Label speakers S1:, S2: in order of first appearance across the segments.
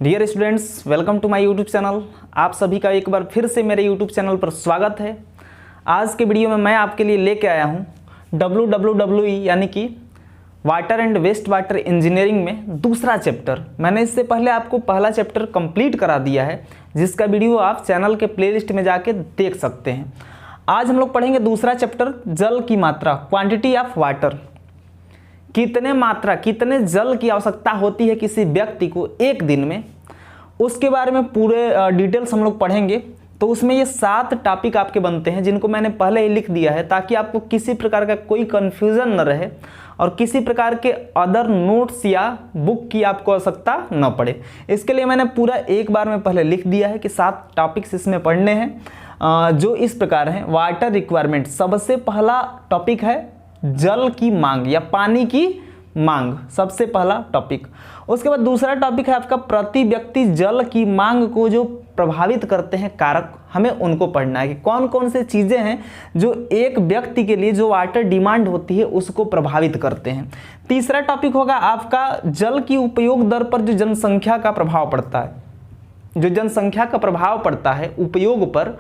S1: Dear students, welcome to my YouTube channel. आप सभी का एक बार फिर से मेरे यूट्यूब चैनल पर स्वागत है। आज के वीडियो में मैं आपके लिए लेके आया हूँ WWWE यानी कि water and waste water engineering में दूसरा चैप्टर। मैंने इससे पहले आपको पहला चैप्टर कंप्लीट करा दिया है, जिसका वीडियो आप चैनल के प्लेलिस्ट में जाके देख सकते हैं। आज हम लोग पढ़ेंगे दूसरा चैप्टर, जल की मात्रा, क्वांटिटी ऑफ वाटर। कितने जल की आवश्यकता होती है किसी व्यक्ति को एक दिन में, उसके बारे में पूरे डिटेल्स हम लोग पढ़ेंगे। तो उसमें ये 7 टॉपिक आपके बनते हैं, जिनको मैंने पहले ही लिख दिया है ताकि आपको किसी प्रकार का कोई कन्फ्यूज़न न रहे और किसी प्रकार के अदर नोट्स या बुक की आपको आवश्यकता न पड़े। इसके लिए मैंने पूरा एक बार में पहले लिख दिया है कि 7 टॉपिक्स इसमें पढ़ने हैं, जो इस प्रकार हैं। वाटर रिक्वायरमेंट, सबसे पहला टॉपिक है जल की मांग या पानी की मांग, सबसे पहला टॉपिक। उसके बाद दूसरा टॉपिक है आपका प्रति व्यक्ति जल की मांग को जो प्रभावित करते हैं कारक, हमें उनको पढ़ना है कि कौन कौन से चीज़ें हैं जो एक व्यक्ति के लिए जो वाटर डिमांड होती है उसको प्रभावित करते हैं। तीसरा टॉपिक होगा आपका जल की उपयोग दर पर जो जनसंख्या का प्रभाव पड़ता है, जो जनसंख्या का प्रभाव पड़ता है उपयोग पर,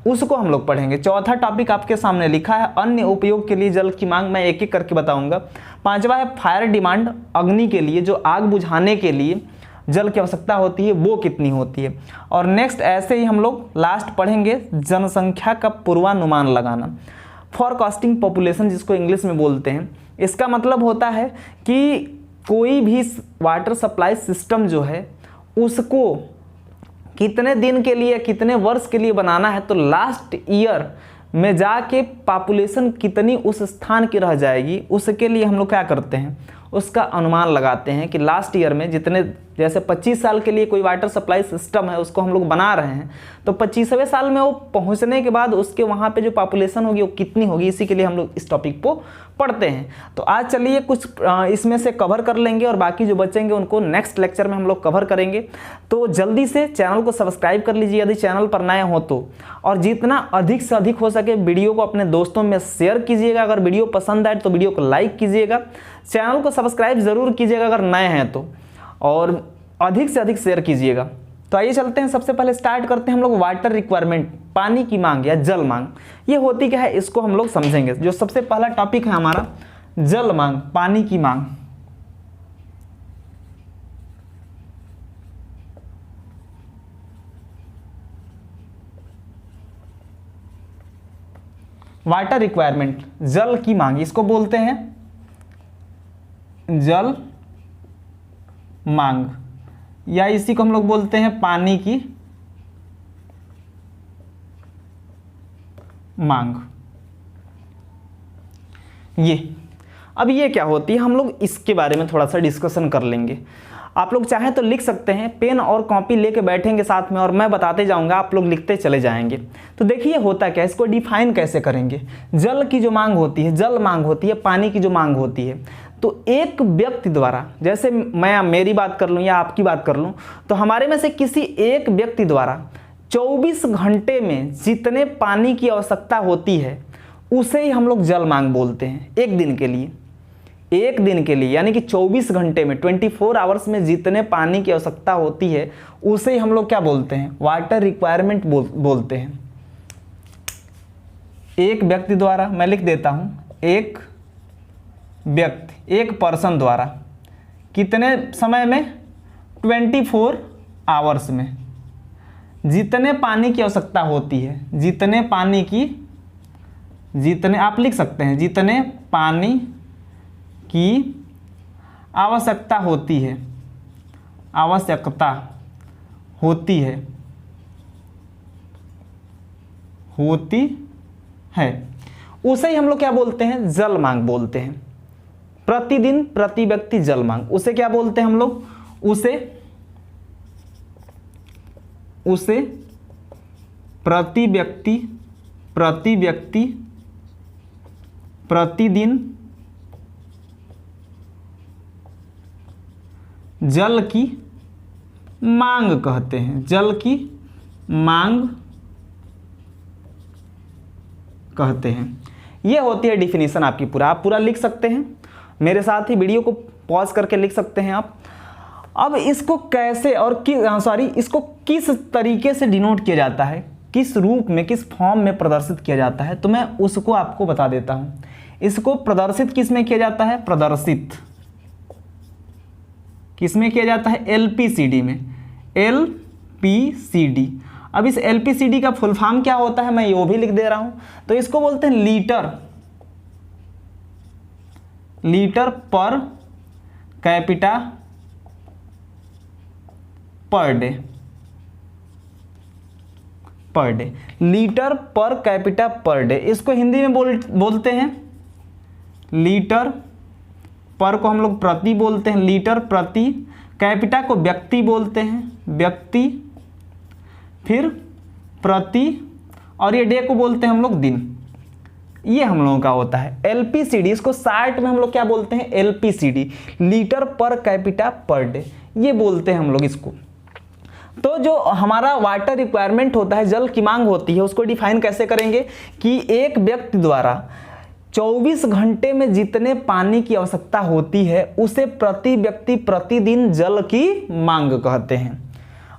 S1: उसको हम लोग पढ़ेंगे। चौथा टॉपिक आपके सामने लिखा है अन्य उपयोग के लिए जल की मांग, मैं एक एक करके बताऊंगा। पांचवा है फायर डिमांड, अग्नि के लिए जो आग बुझाने के लिए जल की आवश्यकता होती है वो कितनी होती है। और नेक्स्ट ऐसे ही हम लोग लास्ट पढ़ेंगे जनसंख्या का पूर्वानुमान लगाना, फॉरकास्टिंग पॉपुलेशन जिसको इंग्लिश में बोलते हैं। इसका मतलब होता है कि कोई भी वाटर सप्लाई सिस्टम जो है उसको कितने दिन के लिए, कितने वर्ष के लिए बनाना है, तो लास्ट ईयर में जाके पॉपुलेशन कितनी उस स्थान की रह जाएगी, उसके लिए हम लोग क्या करते हैं, उसका अनुमान लगाते हैं कि लास्ट ईयर में जितने, जैसे 25 साल के लिए कोई वाटर सप्लाई सिस्टम है उसको हम लोग बना रहे हैं, तो 25वें साल में वो पहुंचने के बाद उसके वहाँ पे जो पॉपुलेशन होगी वो कितनी होगी, इसी के लिए हम लोग इस टॉपिक को पढ़ते हैं। तो आज चलिए कुछ इसमें से कवर कर लेंगे और बाकी जो बचेंगे उनको नेक्स्ट लेक्चर में हम लोग कवर करेंगे। तो जल्दी से चैनल को सब्सक्राइब कर लीजिए यदि चैनल पर नए हो तो, और जितना अधिक से अधिक हो सके वीडियो को अपने दोस्तों में शेयर कीजिएगा। अगर वीडियो पसंद आए तो वीडियो को लाइक कीजिएगा, चैनल को सब्सक्राइब ज़रूर कीजिएगा अगर नए हैं तो, और अधिक से अधिक शेयर कीजिएगा। तो आइए चलते हैं, सबसे पहले स्टार्ट करते हैं हम लोग वाटर रिक्वायरमेंट, पानी की मांग या जल मांग। ये होती क्या है इसको हम लोग समझेंगे। जो सबसे पहला टॉपिक है हमारा जल मांग, पानी की मांग। वाटर रिक्वायरमेंट, जल की मांग, इसको बोलते हैं जल मांग, या इसी को हम लोग बोलते हैं पानी की मांग। अब ये क्या होती है, हम लोग इसके बारे में थोड़ा सा डिस्कशन कर लेंगे। आप लोग चाहें तो लिख सकते हैं, पेन और कॉपी लेके बैठेंगे साथ में और मैं बताते जाऊंगा, आप लोग लिखते चले जाएंगे। तो देखिए होता क्या है, इसको डिफाइन कैसे करेंगे। जल की जो मांग होती है, जल मांग होती है, पानी की जो मांग होती है, तो एक व्यक्ति द्वारा, जैसे मैं मेरी बात कर लूँ या आपकी बात कर लूँ, तो हमारे में से किसी एक व्यक्ति द्वारा 24 घंटे में जितने पानी की आवश्यकता होती है उसे ही हम लोग जल मांग बोलते हैं। एक दिन के लिए, एक दिन के लिए यानी कि 24 घंटे में, 24 आवर्स में जितने पानी की आवश्यकता होती है उसे ही हम लोग क्या बोलते हैं, वाटर रिक्वायरमेंट बोलते हैं। एक व्यक्ति द्वारा, मैं लिख देता हूँ, एक व्यक्ति, एक पर्सन द्वारा कितने समय में, 24 आवर्स में जितने पानी की आवश्यकता होती है, जितने पानी की, जितने आप लिख सकते हैं, जितने पानी की आवश्यकता होती है, आवश्यकता होती है, होती है, उसे ही हम लोग क्या बोलते हैं, जल मांग बोलते हैं। प्रतिदिन प्रति व्यक्ति जल मांग, उसे क्या बोलते हैं हम लोग, उसे प्रति व्यक्ति प्रतिदिन जल की मांग कहते हैं, जल की मांग कहते हैं। ये होती है डिफिनीशन आपकी। पूरा आप पूरा लिख सकते हैं, मेरे साथ ही वीडियो को पॉज करके लिख सकते हैं आप। अब इसको कैसे और इसको किस तरीके से डिनोट किया जाता है, किस रूप में, किस फॉर्म में प्रदर्शित किया जाता है, तो मैं उसको आपको बता देता हूँ। इसको प्रदर्शित किस में किया जाता है, प्रदर्शित किस में किया जाता है, एलपीसीडी में, एलपीसीडी। अब इस एलपीसीडी का फुल फॉर्म क्या होता है मैं वो भी लिख दे रहा हूँ। तो इसको बोलते हैं litre per capita per day, litre per capita per day. इसको हिंदी में बोलते हैं लीटर, पर को हम लोग प्रति बोलते हैं, लीटर प्रति, कैपिटा को व्यक्ति बोलते हैं, व्यक्ति, फिर प्रति, और ये डे को बोलते हैं हम लोग दिन। ये हम लोगों का होता है एलपीसीडी। इसको शार्ट में हम लोग क्या बोलते हैं, LPCD, litre per capita per day, ये बोलते हैं हम लोग इसको। तो जो हमारा वाटर रिक्वायरमेंट होता है, जल की मांग होती है, उसको डिफाइन कैसे करेंगे कि एक व्यक्ति द्वारा 24 घंटे में जितने पानी की आवश्यकता होती है उसे प्रति व्यक्ति प्रतिदिन जल की मांग कहते हैं।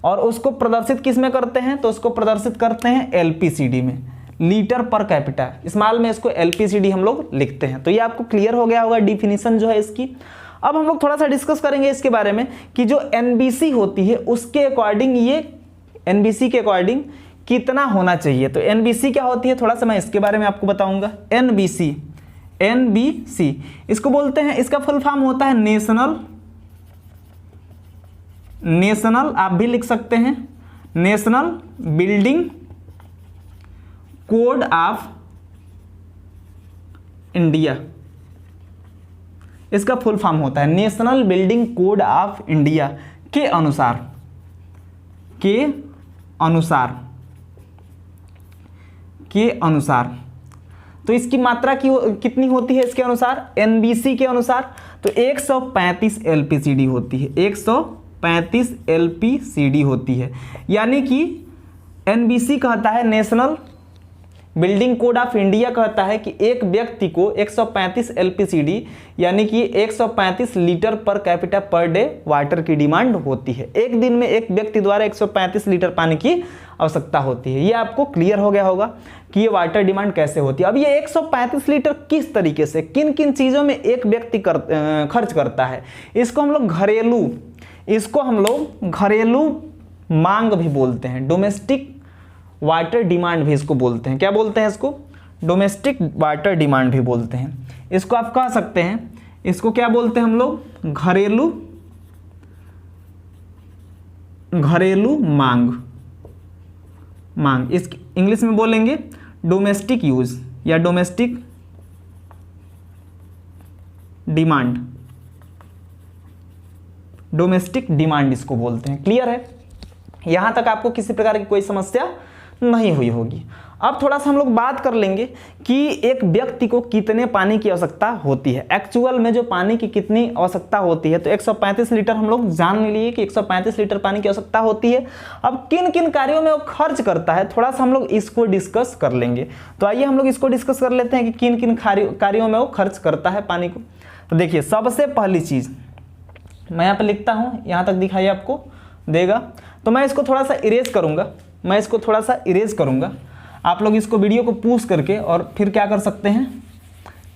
S1: और उसको प्रदर्शित किस में करते हैं, तो उसको प्रदर्शित करते हैं एलपीसीडी में, लीटर पर कैपिटा। स्मॉल में इसको एलपीसीडी हम लोग लिखते हैं। तो ये आपको क्लियर हो गया होगा डिफिनीशन जो है इसकी। अब हम लोग थोड़ा सा डिस्कस करेंगे इसके बारे में कि जो एनबीसी होती है उसके अकॉर्डिंग, ये एनबीसी के अकॉर्डिंग कितना होना चाहिए। तो एनबीसी क्या होती है, थोड़ा सा मैं इसके बारे में आपको बताऊंगा। एनबीसी इसको बोलते हैं, इसका फुल फॉर्म होता है नेशनल, आप भी लिख सकते हैं national building code of India. इसका फुल फॉर्म होता है national building code of India के अनुसार। तो इसकी मात्रा कितनी होती है इसके अनुसार, एनबीसी के अनुसार, तो 135 एलपीसीडी होती है, 135 एलपीसीडी होती है। यानी कि एनबीसी कहता है, national building code of India कहता है कि एक व्यक्ति को 135 एलपीसीडी यानी कि 135 litre per capita per day water की डिमांड होती है। एक दिन में एक व्यक्ति द्वारा 135 लीटर पानी की आवश्यकता होती है। ये आपको क्लियर हो गया होगा कि ये वाटर डिमांड कैसे होती है। अब ये 135 लीटर किस तरीके से, किन किन चीज़ों में एक व्यक्ति खर्च करता है, इसको हम लोग घरेलू मांग भी बोलते हैं, डोमेस्टिक वाटर डिमांड भी इसको बोलते हैं। क्या बोलते हैं इसको, डोमेस्टिक वाटर डिमांड भी बोलते हैं। इसको आप कह सकते हैं, इसको क्या बोलते हैं हम लोग, घरेलू मांग। इस इंग्लिश में बोलेंगे डोमेस्टिक यूज या डोमेस्टिक डिमांड इसको बोलते हैं। क्लियर है, यहां तक आपको किसी प्रकार की कोई समस्या नहीं हुई होगी। अब थोड़ा सा हम लोग बात कर लेंगे कि एक व्यक्ति को कितने पानी की आवश्यकता होती है, एक्चुअल में जो पानी की कितनी आवश्यकता होती है। तो 135 लीटर हम लोग जान लिए कि 135 लीटर पानी की आवश्यकता होती है। अब किन किन कार्यों में वो खर्च करता है, थोड़ा सा हम लोग इसको डिस्कस कर लेंगे। तो आइए हम लोग इसको डिस्कस कर लेते हैं कि किन किन कार्यों में वो खर्च करता है पानी को। तो देखिए, सबसे पहली चीज़ मैं यहाँ पर लिखता हूँ, यहाँ तक दिखाई आपको देगा। तो मैं इसको थोड़ा सा इरेज करूँगा, आप लोग इसको वीडियो को पॉज करके और फिर क्या कर सकते हैं,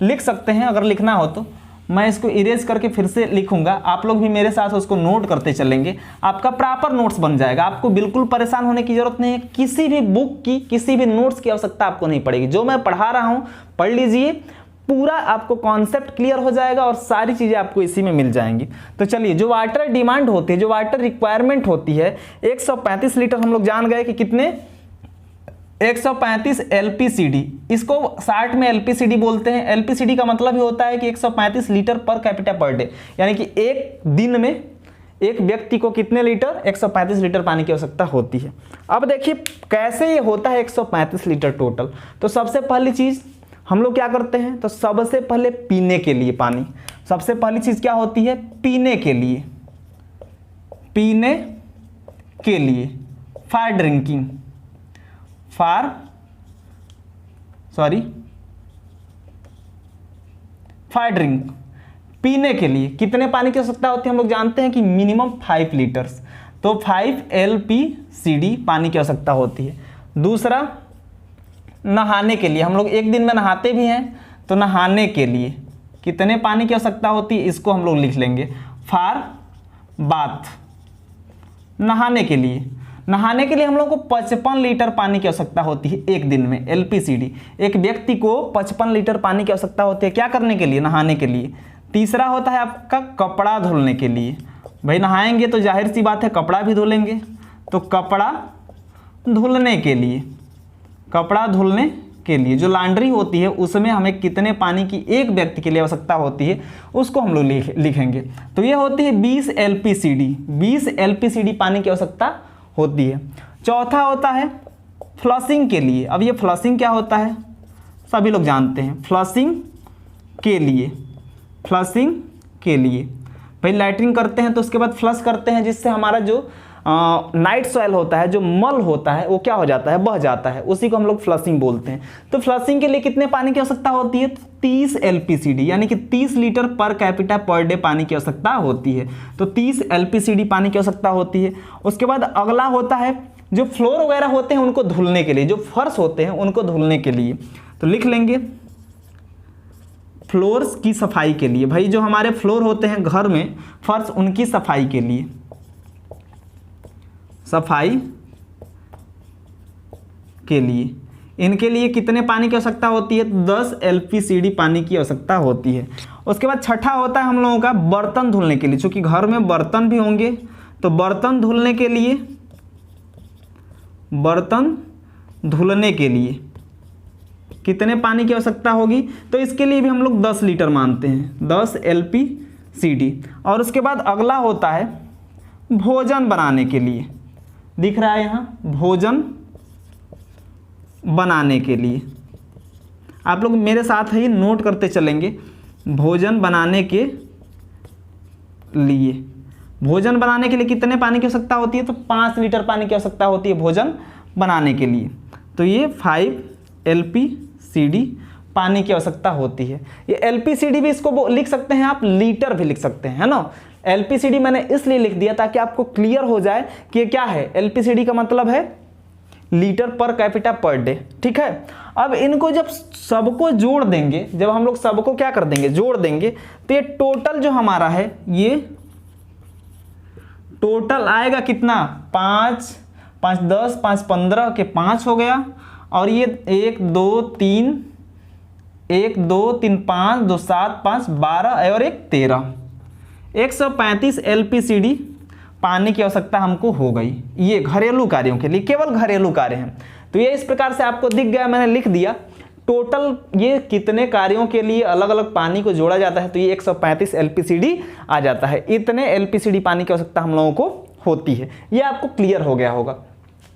S1: लिख सकते हैं। अगर लिखना हो तो मैं इसको इरेज करके फिर से लिखूंगा, आप लोग भी मेरे साथ उसको नोट करते चलेंगे, आपका प्रॉपर नोट्स बन जाएगा। आपको बिल्कुल परेशान होने की जरूरत नहीं है, किसी भी बुक की, किसी भी नोट्स की आवश्यकता आपको नहीं पड़ेगी। जो मैं पढ़ा रहा हूँ पढ़ लीजिए, पूरा आपको कॉन्सेप्ट क्लियर हो जाएगा और सारी चीज़ें आपको इसी में मिल जाएंगी। तो चलिए, जो वाटर डिमांड होती है, जो वाटर रिक्वायरमेंट होती है, 135 लीटर हम लोग जान गए कि कितने, 135 एलपीसीडी, इसको शार्ट में एलपीसीडी बोलते हैं। एलपीसीडी का मतलब ही होता है कि 135 litre per capita per day, यानी कि एक दिन में एक व्यक्ति को कितने लीटर, 135 लीटर पानी की आवश्यकता होती है। अब देखिए कैसे ये होता है 135 लीटर टोटल। तो सबसे पहली चीज़ हम लोग क्या करते हैं, तो सबसे पहले पीने के लिए पानी, सबसे पहली चीज़ क्या होती है, पीने के लिए, फॉर ड्रिंकिंग, फॉर ड्रिंक, पीने के लिए कितने पानी की आवश्यकता होती है हम लोग जानते हैं कि मिनिमम 5 लीटर्स, तो 5 LPCD पानी की आवश्यकता होती है। दूसरा, नहाने के लिए, हम लोग एक दिन में नहाते भी हैं, तो नहाने के लिए कितने पानी की आवश्यकता होती है, इसको हम लोग लिख लेंगे फॉर बाथ। नहाने के लिए हम लोग को 55 लीटर पानी की आवश्यकता होती है एक दिन में, LPCD। एक व्यक्ति को 55 लीटर पानी की आवश्यकता होती है, क्या करने के लिए, नहाने के लिए। तीसरा होता है आपका कपड़ा धुलने के लिए, भाई नहाएंगे तो जाहिर सी बात है कपड़ा भी धुलेंगे, तो कपड़ा धुलने के लिए, कपड़ा धुलने के लिए जो लॉन्ड्री होती है उसमें हमें कितने पानी की एक व्यक्ति के लिए आवश्यकता होती है उसको हम लोग लिखेंगे। तो ये होती है 20 LPCD पानी की आवश्यकता होती है। चौथा होता है फ्लशिंग के लिए। अब ये फ्लशिंग क्या होता है सभी लोग जानते हैं, फ्लशिंग के लिए भाई लैट्रिन करते हैं तो उसके बाद फ्लश करते हैं, जिससे हमारा जो नाइट सॉइल होता है, जो मल होता है, वो क्या हो जाता है, बह जाता है, उसी को हम लोग फ्लशिंग बोलते हैं। तो फ्लशिंग के लिए कितने पानी की आवश्यकता होती है, 30 LPCD यानी कि 30 litre per capita per day पानी की आवश्यकता होती है। तो 30 LPCD पानी की आवश्यकता होती है। उसके बाद अगला होता है जो फ्लोर वगैरह होते हैं उनको धुलने के लिए, जो फर्श होते हैं उनको धुलने के लिए, तो लिख लेंगे फ्लोर्स की सफाई के लिए। भाई जो हमारे फ्लोर होते हैं घर में फर्श, उनकी सफाई के लिए, इनके लिए कितने पानी की आवश्यकता होती है, 10 LPCD पानी की आवश्यकता होती है। उसके बाद छठा होता है हम लोगों का बर्तन धुलने के लिए, क्योंकि घर में बर्तन भी होंगे, तो बर्तन धुलने के लिए कितने पानी की आवश्यकता होगी, तो इसके लिए भी हम लोग 10 लीटर मानते हैं, 10 LPCD। और उसके बाद अगला होता है भोजन बनाने के लिए, दिख रहा है यहाँ, भोजन बनाने के लिए। आप लोग मेरे साथ ही नोट करते चलेंगे, भोजन बनाने के लिए, भोजन बनाने के लिए कितने पानी की आवश्यकता होती है, तो 5 लीटर पानी की आवश्यकता होती है भोजन बनाने के लिए। तो ये 5 LPCD पानी की आवश्यकता होती है। ये LPCD भी इसको लिख सकते हैं आप, लीटर भी लिख सकते हैं, है ना। LPCD मैंने इसलिए लिख दिया ताकि आपको क्लियर हो जाए कि ये क्या है। LPCD का मतलब है litre per capita per day, ठीक है। अब इनको जब सबको जोड़ देंगे, जब हम लोग सबको क्या कर देंगे, जोड़ देंगे, तो ये टोटल जो हमारा है, ये टोटल आएगा कितना, 5 5 10 5 15 के 5 हो गया, और ये 1 2 3 5 2 7 5 12 और 1 13, 135 LPCD पानी की आवश्यकता हमको हो गई। ये घरेलू कार्यों के लिए, केवल घरेलू कार्य हैं। तो ये इस प्रकार से आपको दिख गया, मैंने लिख दिया टोटल ये कितने कार्यों के लिए अलग अलग पानी को जोड़ा जाता है, तो ये 135 LPCD आ जाता है। इतने LPCD पानी की आवश्यकता हम लोगों को होती है। ये आपको क्लियर हो गया होगा,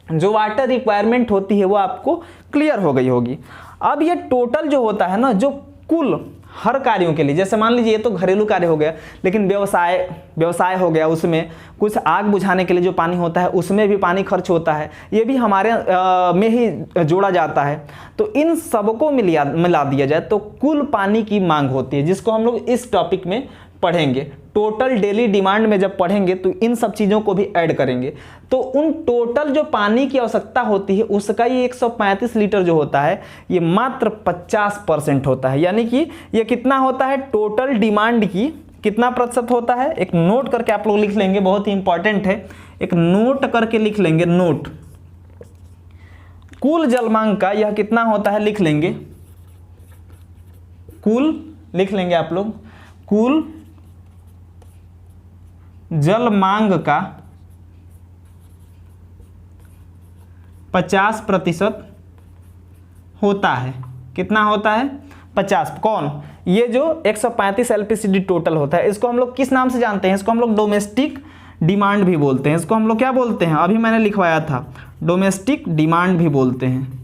S1: जो वाटर रिक्वायरमेंट होती है वो आपको क्लियर हो गई होगी। अब ये टोटल जो होता है ना, जो कुल हर कार्यों के लिए, जैसे मान लीजिए ये तो घरेलू कार्य हो गया, लेकिन व्यवसाय हो गया, उसमें कुछ आग बुझाने के लिए जो पानी होता है उसमें भी पानी खर्च होता है, ये भी हमारे में ही जोड़ा जाता है। तो इन सबको मिला दिया जाए तो कुल पानी की मांग होती है, जिसको हम लोग इस टॉपिक में पढ़ेंगे। टोटल डेली डिमांड में जब पढ़ेंगे तो इन सब चीज़ों को भी ऐड करेंगे, तो उन टोटल जो पानी की आवश्यकता होती है उसका ये 135 लीटर जो होता है ये मात्र 50% होता है। यानी कि ये कितना होता है, टोटल डिमांड की कितना प्रतिशत होता है, एक नोट करके आप लोग लिख लेंगे, बहुत ही इंपॉर्टेंट है, एक नोट करके लिख लेंगे, नोट। कुल जल मांग का यह कितना होता है लिख लेंगे, कुल लिख लेंगे आप लोग, कुल जल मांग का 50% होता है। कितना होता है, 50। कौन, ये जो 135 LPCD टोटल होता है, इसको हम लोग किस नाम से जानते हैं, इसको हम लोग डोमेस्टिक डिमांड भी बोलते हैं। इसको हम लोग क्या बोलते हैं, अभी मैंने लिखवाया था, डोमेस्टिक डिमांड भी बोलते हैं।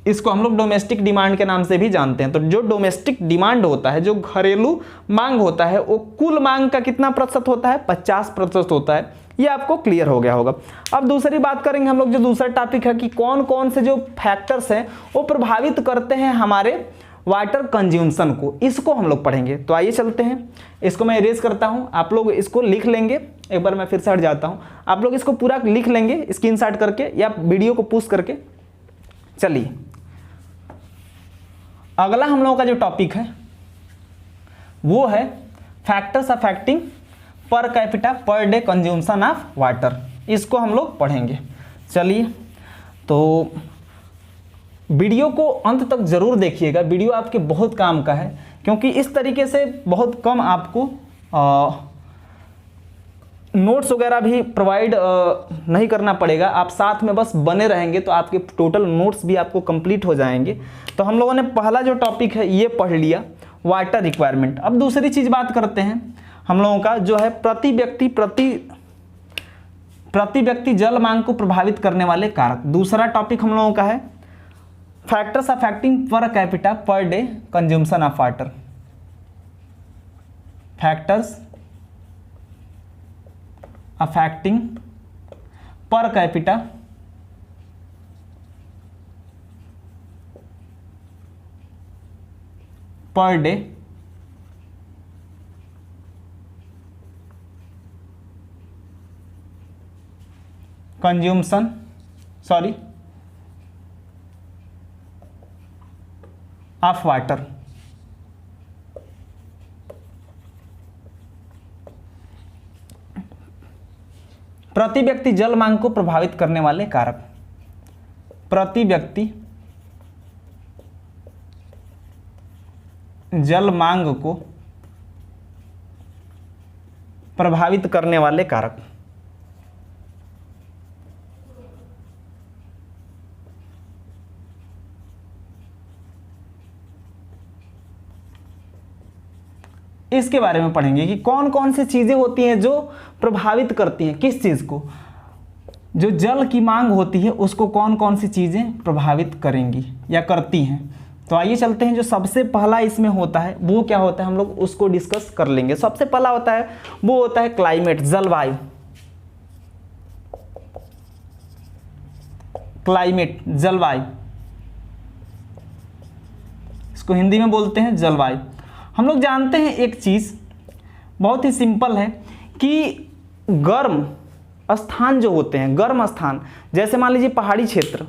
S1: इसको हम लोग डोमेस्टिक डिमांड के नाम से भी जानते हैं। तो जो डोमेस्टिक डिमांड होता है, जो घरेलू मांग होता है, वो कुल मांग का कितना प्रतिशत होता है, 50% होता है। ये आपको क्लियर हो गया होगा। अब दूसरी बात करेंगे हम लोग, जो दूसरा टॉपिक है कि कौन कौन से जो फैक्टर्स हैं वो प्रभावित करते हैं हमारे वाटर कंज्यूम्शन को, इसको हम लोग पढ़ेंगे। तो आइए चलते हैं, इसको मैं इरेज करता हूं, आप लोग इसको लिख लेंगे। एक बार मैं फिर से हट जाता हूं, आप लोग इसको पूरा लिख लेंगे स्क्रीनशॉट करके या वीडियो को पुश करके। चलिए अगला हम लोगों का जो टॉपिक है वो है factors affecting per capita per day consumption of water, इसको हम लोग पढ़ेंगे। चलिए तो वीडियो को अंत तक जरूर देखिएगा, वीडियो आपके बहुत काम का है, क्योंकि इस तरीके से बहुत कम आपको नोट्स वगैरह भी प्रोवाइड नहीं करना पड़ेगा। आप साथ में बस बने रहेंगे तो आपके टोटल नोट्स भी आपको कंप्लीट हो जाएंगे। तो हम लोगों ने पहला जो टॉपिक है ये पढ़ लिया, वाटर रिक्वायरमेंट। अब दूसरी चीज बात करते हैं हम लोगों का जो है प्रति व्यक्ति जल मांग को प्रभावित करने वाले कारक। दूसरा टॉपिक हम लोगों का है factors affecting per capita per day consumption of water. Factors affecting per capita per day consumption of water. प्रति व्यक्ति जल मांग को प्रभावित करने वाले कारक। प्रति व्यक्ति जल मांग को प्रभावित करने वाले कारक। इसके बारे में पढ़ेंगे कि कौन कौन सी चीजें होती हैं जो प्रभावित करती हैं किस चीज को, जो जल की मांग होती है उसको कौन कौन सी चीजें प्रभावित करेंगी या करती हैं। तो आइए चलते हैं, जो सबसे पहला इसमें होता है वो क्या होता है हम लोग उसको डिस्कस कर लेंगे। सबसे पहला होता है वो होता है क्लाइमेट, जलवायु। क्लाइमेट जलवायु, इसको हिंदी में बोलते हैं जलवायु। हम लोग जानते हैं एक चीज बहुत ही सिंपल है कि गर्म स्थान जो होते हैं, गर्म स्थान जैसे मान लीजिए पहाड़ी क्षेत्र,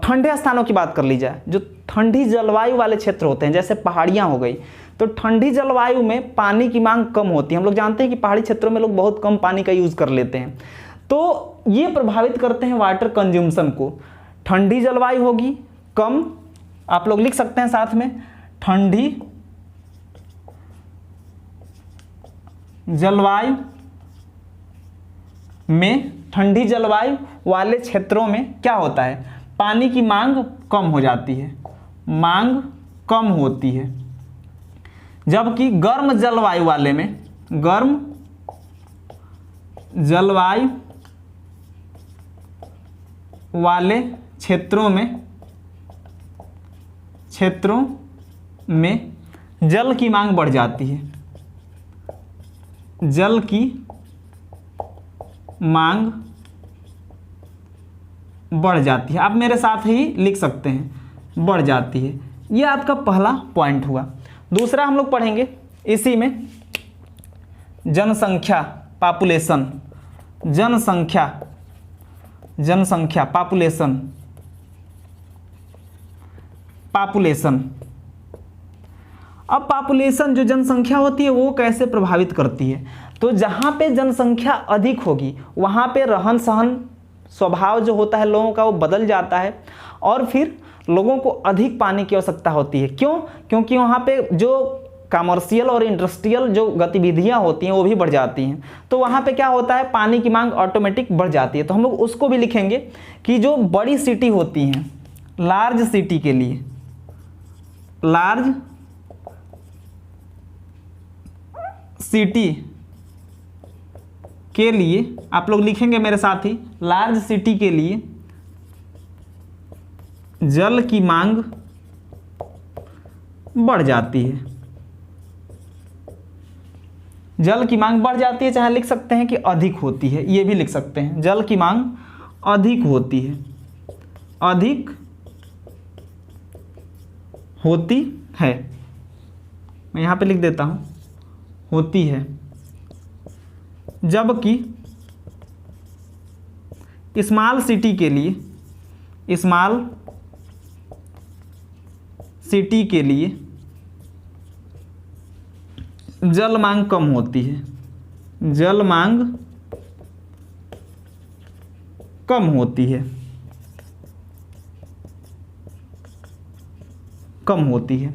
S1: ठंडे स्थानों की बात कर ली जाए, जो ठंडी जलवायु वाले क्षेत्र होते हैं जैसे पहाड़ियाँ हो गई, तो ठंडी जलवायु में पानी की मांग कम होती है। हम लोग जानते हैं कि पहाड़ी क्षेत्रों में लोग बहुत कम पानी का यूज़ कर लेते हैं, तो ये प्रभावित करते हैं वाटर कंज्यूम्शन को। ठंडी जलवायु होगी कम, आप लोग लिख सकते हैं साथ में, ठंडी जलवायु में, ठंडी जलवायु वाले क्षेत्रों में क्या होता है, पानी की मांग कम हो जाती है, मांग कम होती है। जबकि गर्म जलवायु वाले में, गर्म जलवायु वाले क्षेत्रों में जल की मांग बढ़ जाती है, जल की मांग बढ़ जाती है। आप मेरे साथ ही लिख सकते हैं, बढ़ जाती है। ये आपका पहला पॉइंट हुआ। दूसरा हम लोग पढ़ेंगे इसी में जनसंख्या, पॉपुलेशन, जनसंख्या पॉपुलेशन। अब पॉपुलेशन जो जनसंख्या होती है वो कैसे प्रभावित करती है, तो जहाँ पे जनसंख्या अधिक होगी वहाँ पे रहन सहन स्वभाव जो होता है लोगों का वो बदल जाता है, और फिर लोगों को अधिक पानी की आवश्यकता होती है। क्यों? क्योंकि वहाँ पे जो कमर्शियल और इंडस्ट्रियल जो गतिविधियाँ होती हैं वो भी बढ़ जाती हैं, तो वहाँ पे क्या होता है, पानी की मांग ऑटोमेटिक बढ़ जाती है। तो हम लोग उसको भी लिखेंगे कि जो बड़ी सिटी होती हैं, लार्ज सिटी के लिए, लार्ज सिटी के लिए आप लोग लिखेंगे मेरे साथ ही, लार्ज सिटी के लिए जल की मांग बढ़ जाती है, जल की मांग बढ़ जाती है, चाहे लिख सकते हैं कि अधिक होती है, ये भी लिख सकते हैं, जल की मांग अधिक होती है, अधिक होती है, मैं यहाँ पे लिख देता हूँ होती है, जबकि स्मॉल सिटी के लिए, स्मॉल सिटी के लिए जल मांग कम होती है, जल मांग कम होती है, कम होती है।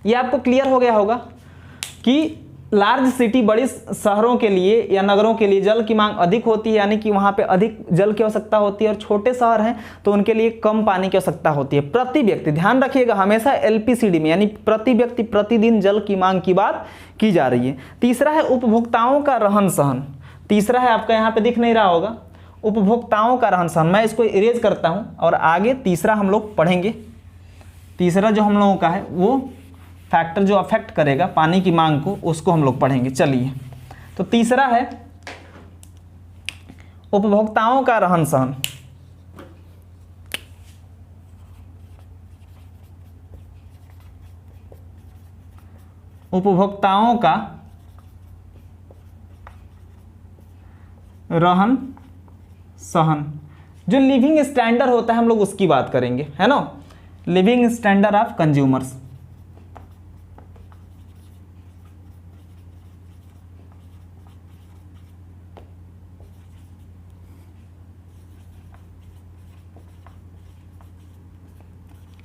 S1: ये आपको क्लियर हो गया होगा कि लार्ज सिटी, बड़ी शहरों के लिए या नगरों के लिए जल की मांग अधिक होती है, यानी कि वहाँ पे अधिक जल की आवश्यकता होती है, और छोटे शहर हैं तो उनके लिए कम पानी की आवश्यकता होती है। प्रति व्यक्ति, ध्यान रखिएगा हमेशा एलपीसीडी में, यानी प्रति व्यक्ति प्रतिदिन जल की मांग की बात की जा रही है। तीसरा है उपभोक्ताओं का रहन सहन। तीसरा है, आपका यहाँ पे दिख नहीं रहा होगा, उपभोक्ताओं का रहन सहन। मैं इसको इरेज करता हूँ और आगे तीसरा हम लोग पढ़ेंगे। तीसरा जो हम लोगों का है वो फैक्टर जो अफेक्ट करेगा पानी की मांग को, उसको हम लोग पढ़ेंगे। चलिए, तो तीसरा है उपभोक्ताओं का रहन सहन। उपभोक्ताओं का रहन सहन, जो लिविंग स्टैंडर्ड होता है हम लोग उसकी बात करेंगे, है ना, living standard of consumers.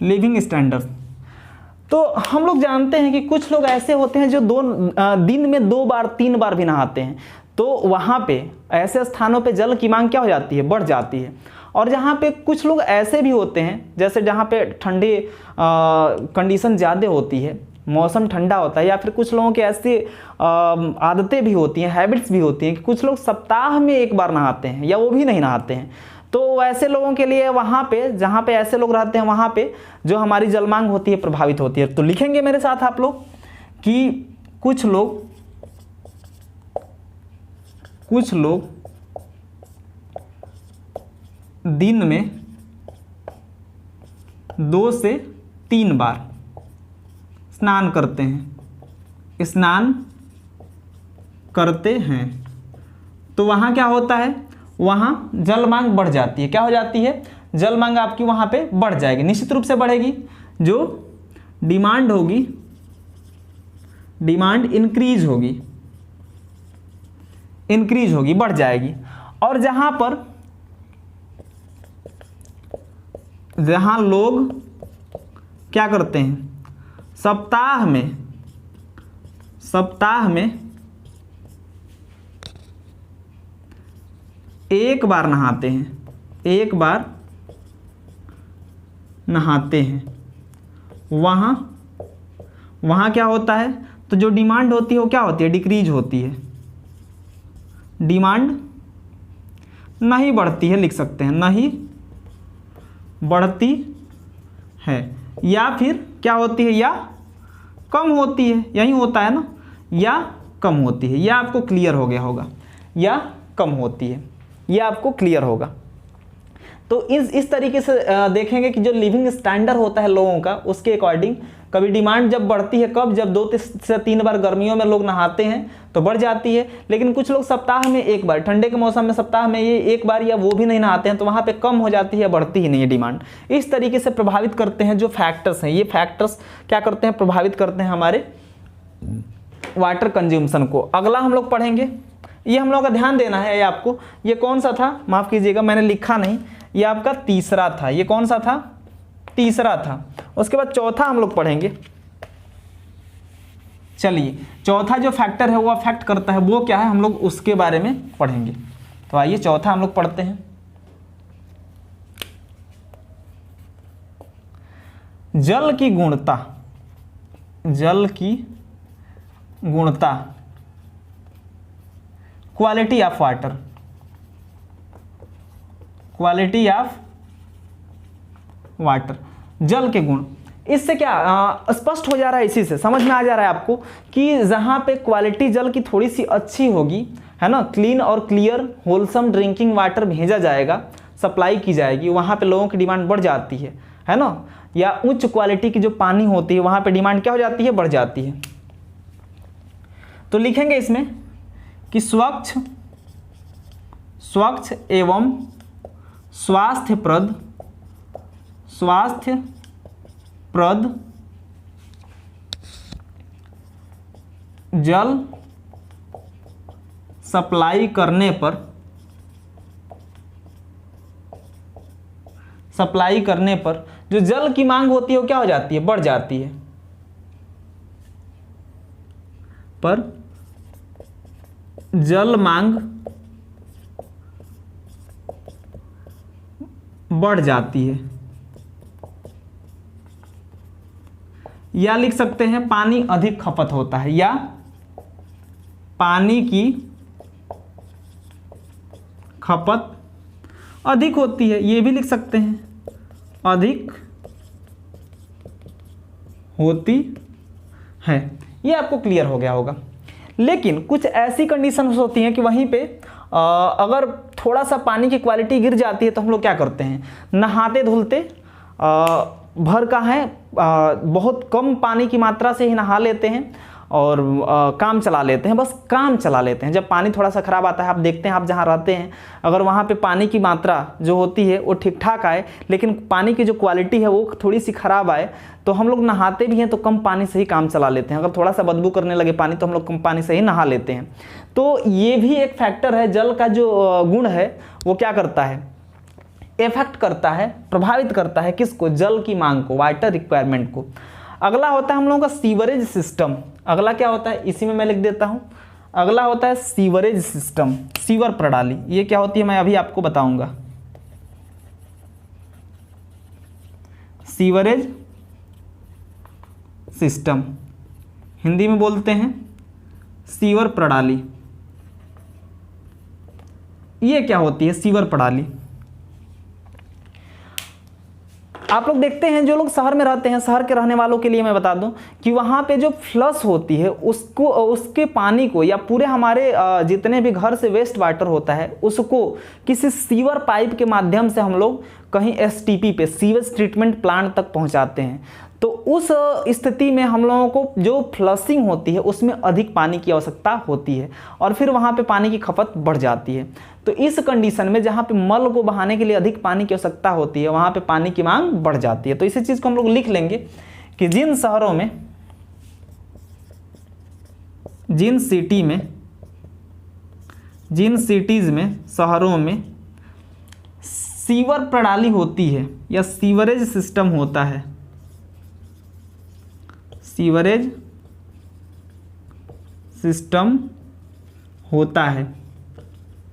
S1: Living standard, तो हम लोग जानते हैं कि कुछ लोग ऐसे होते हैं जो दिन में 2 बार 3 बार भी नहाते हैं, तो वहाँ पे ऐसे स्थानों पे जल की मांग क्या हो जाती है, बढ़ जाती है। और जहाँ पे कुछ लोग ऐसे भी होते हैं, जैसे जहाँ पे ठंडे कंडीशन ज़्यादा होती है, मौसम ठंडा होता है, या फिर कुछ लोगों की ऐसी आदतें भी होती हैं, हैबिट्स भी होती हैं कि कुछ लोग सप्ताह में 1 बार नहाते हैं या वो भी नहीं नहाते हैं। तो ऐसे लोगों के लिए वहाँ पे, जहाँ पे ऐसे लोग रहते हैं, वहाँ पे जो हमारी जल मांग होती है प्रभावित होती है। तो लिखेंगे मेरे साथ आप लोग कि कुछ लोग दिन में 2 से 3 बार स्नान करते हैं, तो वहाँ क्या होता है, वहाँ जल मांग बढ़ जाती है। क्या हो जाती है, जल मांग आपकी वहाँ पे बढ़ जाएगी, निश्चित रूप से बढ़ेगी। जो डिमांड होगी, डिमांड इंक्रीज होगी, बढ़ जाएगी। और जहाँ लोग क्या करते हैं, सप्ताह में 1 बार नहाते हैं, वहाँ क्या होता है, तो जो डिमांड होती है वो क्या होती है, डिक्रीज होती है, डिमांड नहीं बढ़ती है, लिख सकते हैं नहीं बढ़ती है, या फिर क्या होती है, या कम होती है, यही होता है ना, या कम होती है। यह आपको क्लियर हो गया होगा, या कम होती है, यह आपको क्लियर होगा। तो इस तरीके से देखेंगे कि जो लिविंग स्टैंडर्ड होता है लोगों का, उसके अकॉर्डिंग कभी डिमांड जब बढ़ती है, कब, जब 2 से 3 बार गर्मियों में लोग नहाते हैं तो बढ़ जाती है। लेकिन कुछ लोग सप्ताह में 1 बार, ठंडे के मौसम में सप्ताह में ये 1 बार या वो भी नहीं नहाते हैं, तो वहाँ पे कम हो जाती है, बढ़ती ही नहीं है डिमांड। इस तरीके से प्रभावित करते हैं जो फैक्टर्स हैं, ये फैक्टर्स क्या करते हैं, प्रभावित करते हैं हमारे वाटर कंज्यूमशन को। अगला हम लोग पढ़ेंगे, ये हम लोग का ध्यान देना है, ये आपको, ये कौन सा था, माफ़ कीजिएगा मैंने लिखा नहीं, ये आपका तीसरा था। ये कौन सा था, तीसरा था। उसके बाद चौथा हम लोग पढ़ेंगे। चलिए, चौथा जो फैक्टर है वो अफेक्ट करता है, वो क्या है, हम लोग उसके बारे में पढ़ेंगे। तो आइए चौथा हम लोग पढ़ते हैं। जल की गुणवत्ता, जल की गुणवत्ता, quality of water, quality of water, जल के गुण। इससे क्या स्पष्ट हो जा रहा है, इसी से समझ में आ जा रहा है आपको कि जहाँ पे क्वालिटी जल की थोड़ी सी अच्छी होगी, है ना, क्लीन और क्लियर होलसम ड्रिंकिंग वाटर भेजा जाएगा, सप्लाई की जाएगी, वहाँ पे लोगों की डिमांड बढ़ जाती है है ना, या उच्च क्वालिटी की जो पानी होती है वहाँ पे डिमांड क्या हो जाती है, बढ़ जाती है। तो लिखेंगे इसमें कि स्वच्छ एवं स्वास्थ्यप्रद जल सप्लाई करने पर जो जल की मांग होती है वो क्या हो जाती है, बढ़ जाती है। पर जल मांग बढ़ जाती है, या लिख सकते हैं पानी अधिक खपत होता है, या पानी की खपत अधिक होती है, ये भी लिख सकते हैं, अधिक होती है। ये आपको क्लियर हो गया होगा। लेकिन कुछ ऐसी कंडीशंस होती हैं कि वहीं पे अगर थोड़ा सा पानी की क्वालिटी गिर जाती है तो हम लोग क्या करते हैं, नहाते धुलते भर का है बहुत कम पानी की मात्रा से ही नहा लेते हैं और काम चला लेते हैं, बस काम चला लेते हैं। जब पानी थोड़ा सा ख़राब आता है, आप देखते हैं आप जहाँ रहते हैं अगर वहाँ पे पानी की मात्रा जो होती है वो ठीक ठाक आए, लेकिन पानी की जो क्वालिटी है वो थोड़ी सी ख़राब आए, तो हम लोग नहाते भी हैं तो कम पानी से ही काम चला लेते हैं। अगर थोड़ा सा बदबू करने लगे पानी तो हम लोग कम पानी से ही नहा लेते हैं। तो ये भी एक फैक्टर है, जल का जो गुण है वो क्या करता है, इफेक्ट करता है, प्रभावित करता है किसको, जल की मांग को, वाटर रिक्वायरमेंट को। अगला होता है हम लोगों का सीवरेज सिस्टम। अगला क्या होता है, इसी में मैं लिख देता हूं, अगला होता है सीवरेज सिस्टम, सीवर प्रणाली। ये क्या होती है मैं अभी आपको बताऊंगा। सीवरेज सिस्टम हिंदी में बोलते हैं सीवर प्रणाली। ये क्या होती है सीवर प्रणाली, आप लोग देखते हैं जो लोग शहर में रहते हैं, शहर के रहने वालों के लिए मैं बता दूं कि वहाँ पे जो फ्लश होती है उसको, उसके पानी को, या पूरे हमारे जितने भी घर से वेस्ट वाटर होता है उसको किसी सीवर पाइप के माध्यम से हम लोग कहीं एसटीपी पे, सीवेज ट्रीटमेंट प्लांट तक पहुँचाते हैं। तो उस स्थिति में हम लोगों को जो फ्लशिंग होती है उसमें अधिक पानी की आवश्यकता होती है और फिर वहाँ पे पानी की खपत बढ़ जाती है। तो इस कंडीशन में जहाँ पे मल को बहाने के लिए अधिक पानी की आवश्यकता होती है वहाँ पे पानी की मांग बढ़ जाती है। तो इसी चीज़ को हम लोग लिख लेंगे कि जिन शहरों में, जिन सिटीज़ में, शहरों में सीवर प्रणाली होती है या सीवरेज सिस्टम होता है, सीवरेज सिस्टम होता है,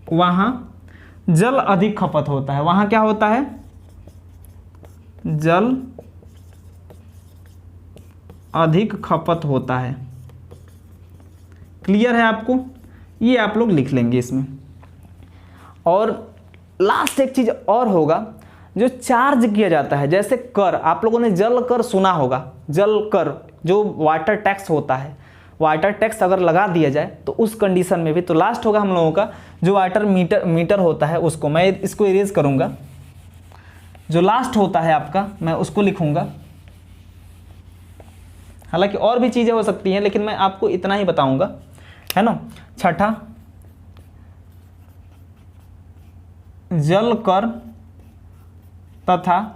S1: वहाँ जल अधिक खपत होता है। वहाँ क्या होता है, जल अधिक खपत होता है। क्लियर है आपको, ये आप लोग लिख लेंगे इसमें। और लास्ट एक चीज़ और होगा, जो चार्ज किया जाता है, जैसे कर, आप लोगों ने जल कर सुना होगा, जल कर जो वाटर टैक्स होता है, वाटर टैक्स अगर लगा दिया जाए तो उस कंडीशन में भी, तो लास्ट होगा हम लोगों का जो वाटर मीटर होता है उसको, मैं इसको इरेज करूंगा, जो लास्ट होता है आपका मैं उसको लिखूंगा। हालांकि और भी चीज़ें हो सकती हैं लेकिन मैं आपको इतना ही बताऊंगा, है ना। छठा, जल कर तथा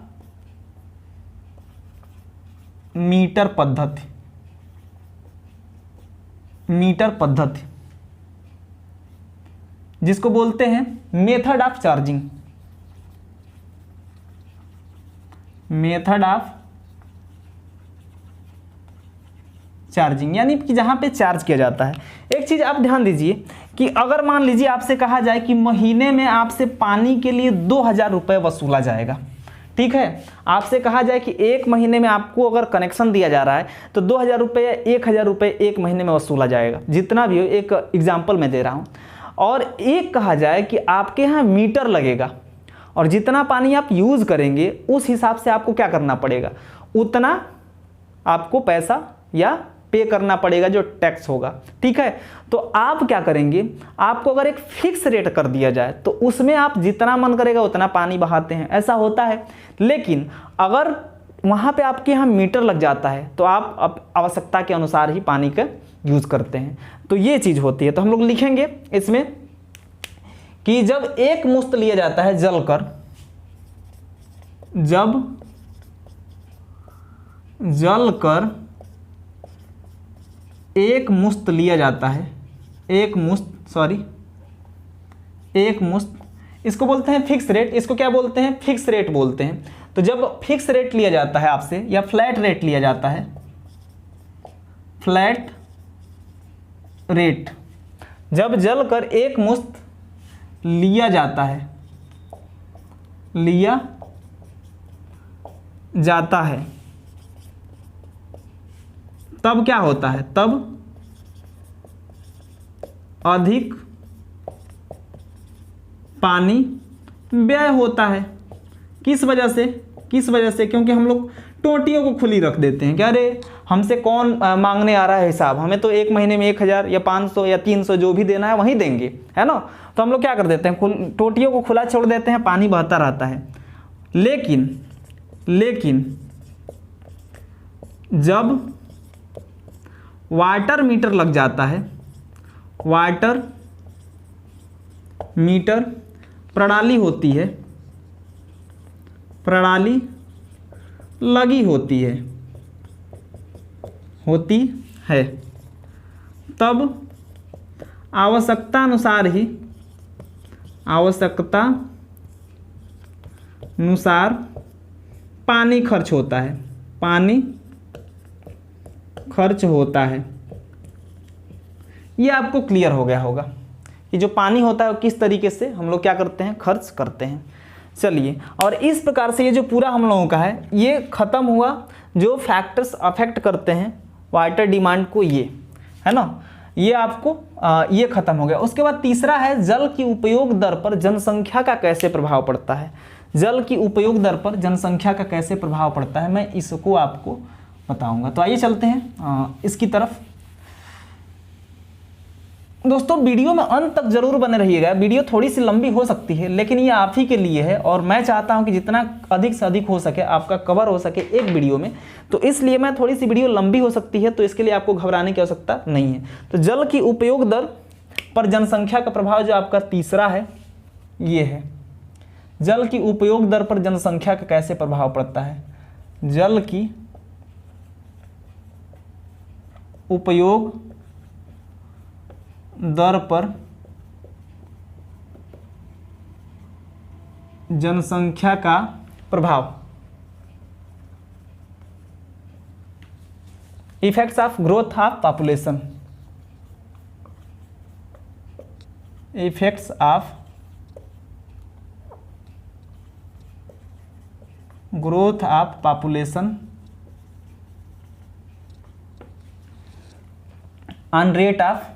S1: मीटर पद्धति, मीटर पद्धति जिसको बोलते हैं method of charging, method of charging, यानी कि जहां पे चार्ज किया जाता है। एक चीज आप ध्यान दीजिए कि अगर मान लीजिए आपसे कहा जाए कि महीने में आपसे पानी के लिए 2000 रुपये वसूला जाएगा, ठीक है, आपसे कहा जाए कि एक महीने में आपको अगर कनेक्शन दिया जा रहा है तो 2000 रुपये या 1000 रुपये एक महीने में वसूला जाएगा, जितना भी हो, एक एग्जाम्पल मैं दे रहा हूँ। और एक कहा जाए कि आपके यहाँ मीटर लगेगा और जितना पानी आप यूज़ करेंगे उस हिसाब से आपको क्या करना पड़ेगा, उतना आपको पैसा या पे करना पड़ेगा जो टैक्स होगा, ठीक है। तो आप क्या करेंगे, आपको अगर एक फिक्स रेट कर दिया जाए तो उसमें आप जितना मन करेगा उतना पानी बहाते हैं, ऐसा होता है। लेकिन अगर वहाँ पे आपके यहाँ मीटर लग जाता है तो आप आवश्यकता के अनुसार ही पानी का यूज़ करते हैं, तो ये चीज़ होती है। तो हम लोग लिखेंगे इसमें कि जब एक मुश्त लिया जाता है जल कर, जब जल कर एक मुश्त लिया जाता है, एक मुश्त, इसको बोलते हैं फिक्स रेट। इसको क्या बोलते हैं, फिक्स रेट बोलते हैं। तो जब फिक्स रेट लिया जाता है आपसे या फ्लैट रेट लिया जाता है, फ्लैट रेट, जब जल कर एक मुश्त लिया जाता है, लिया जाता है, तब क्या होता है, तब अधिक पानी व्यय होता है। किस वजह से, क्योंकि हम लोग टोटियों को खुली रख देते हैं कि अरे हमसे कौन मांगने आ रहा है हिसाब, हमें तो एक महीने में 1000 या 500 या 300 जो भी देना है वहीं देंगे, है ना। तो हम लोग क्या कर देते हैं, टोटियों को खुला छोड़ देते हैं, पानी बहता रहता है। लेकिन जब वाटर मीटर लग जाता है, वाटर मीटर प्रणाली होती है, प्रणाली लगी होती है, तब आवश्यकता अनुसार पानी खर्च होता है, ये आपको क्लियर हो गया होगा कि जो पानी होता है वो किस तरीके से हम लोग क्या करते हैं, खर्च करते हैं। चलिए, और इस प्रकार से ये जो पूरा हम लोगों का है ये ख़त्म हुआ, जो फैक्टर्स अफेक्ट करते हैं वाटर डिमांड को, ये है ना, ये आपको ये ख़त्म हो गया। उसके बाद तीसरा है जल की उपयोग दर पर जनसंख्या का कैसे प्रभाव पड़ता है। जल की उपयोग दर पर जनसंख्या का कैसे प्रभाव पड़ता है, मैं इसको आपको बताऊंगा। तो आइए चलते हैं इसकी तरफ। दोस्तों वीडियो में अंत तक जरूर बने रहिएगा। वीडियो थोड़ी सी लंबी हो सकती है लेकिन ये आप ही के लिए है और मैं चाहता हूं कि जितना अधिक से अधिक हो सके आपका कवर हो सके एक वीडियो में, तो इसलिए मैं थोड़ी सी वीडियो लंबी हो सकती है, तो इसके लिए आपको घबराने की आवश्यकता नहीं है। तो जल की उपयोग दर पर जनसंख्या का प्रभाव जो आपका तीसरा है ये है, जल की उपयोग दर पर जनसंख्या का कैसे प्रभाव पड़ता है। जल की उपयोग दर पर जनसंख्या का प्रभाव, effects of growth of population, effects of growth of population on rate of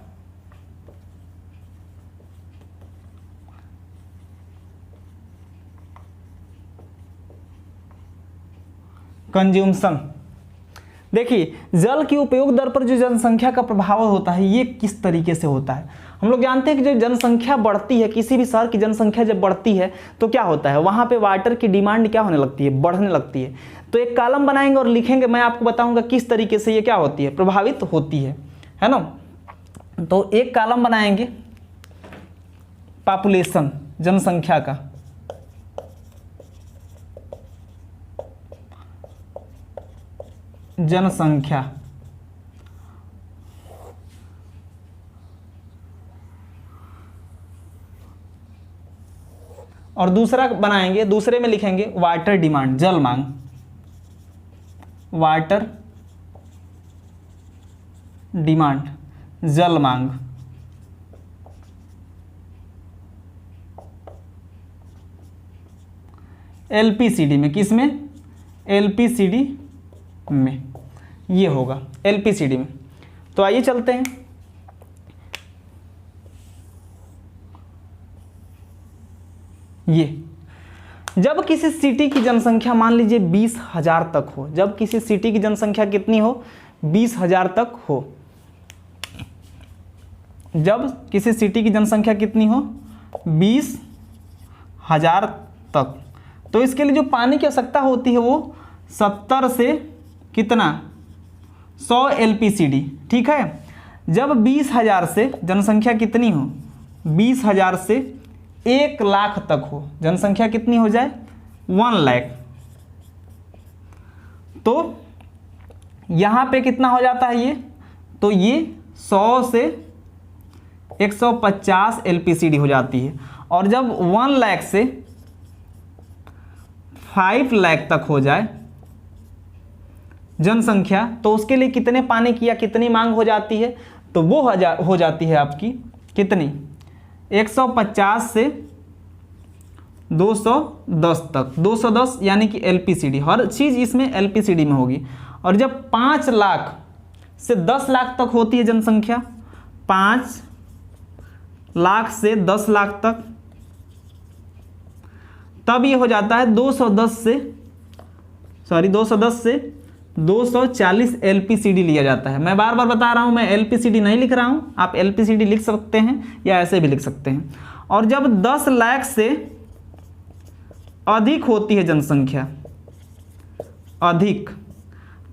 S1: consumption. देखिए, जल की उपयोग दर पर जो जनसंख्या का प्रभाव होता है ये किस तरीके से होता है। हम लोग जानते हैं कि जो जनसंख्या बढ़ती है, किसी भी शहर की जनसंख्या जब बढ़ती है तो क्या होता है, वहाँ पे वाटर की डिमांड क्या होने लगती है, बढ़ने लगती है। तो एक कॉलम बनाएंगे और लिखेंगे, मैं आपको बताऊंगा किस तरीके से ये क्या होती है, प्रभावित होती है ना। तो एक कॉलम बनाएंगे पॉपुलेशन, जनसंख्या का, जनसंख्या, और दूसरा बनाएंगे, दूसरे में लिखेंगे वाटर डिमांड, जल मांग, वाटर डिमांड, जल मांग। एलपीसीडी में, किसमें, एलपीसीडी में ये होगा, एलपीसीडी में। तो आइए चलते हैं। ये जब किसी सिटी की जनसंख्या मान लीजिए 20,000 तक हो, जब किसी सिटी की जनसंख्या कितनी हो, 20,000 तक हो। जब किसी सिटी की जनसंख्या कितनी हो 20,000 तक, तो इसके लिए जो पानी की आवश्यकता होती है वो 70 से कितना 100 LPCD, ठीक है। जब 20,000 से जनसंख्या कितनी हो 20,000 से 1 लाख तक हो, जनसंख्या कितनी हो जाए 1 लाख, तो यहाँ पे कितना हो जाता है ये, तो ये 100 से 150 LPCD हो जाती है। और जब 1 लाख से 5 लाख तक हो जाए जनसंख्या, तो उसके लिए कितने पानी की या कितनी मांग हो जाती है, तो वो हो जाती है आपकी कितनी 150 से 210 तक, 210 यानी कि LPCD, हर चीज़ इसमें LPCD में होगी। और जब 5 लाख से 10 लाख तक होती है जनसंख्या, 5 लाख से 10 लाख तक, तब ये हो जाता है 210 से 240 LPCD लिया जाता है। मैं बार बार बता रहा हूँ, मैं LPCD नहीं लिख रहा हूँ, आप LPCD लिख सकते हैं या ऐसे भी लिख सकते हैं। और जब 10 लाख से अधिक होती है जनसंख्या, अधिक,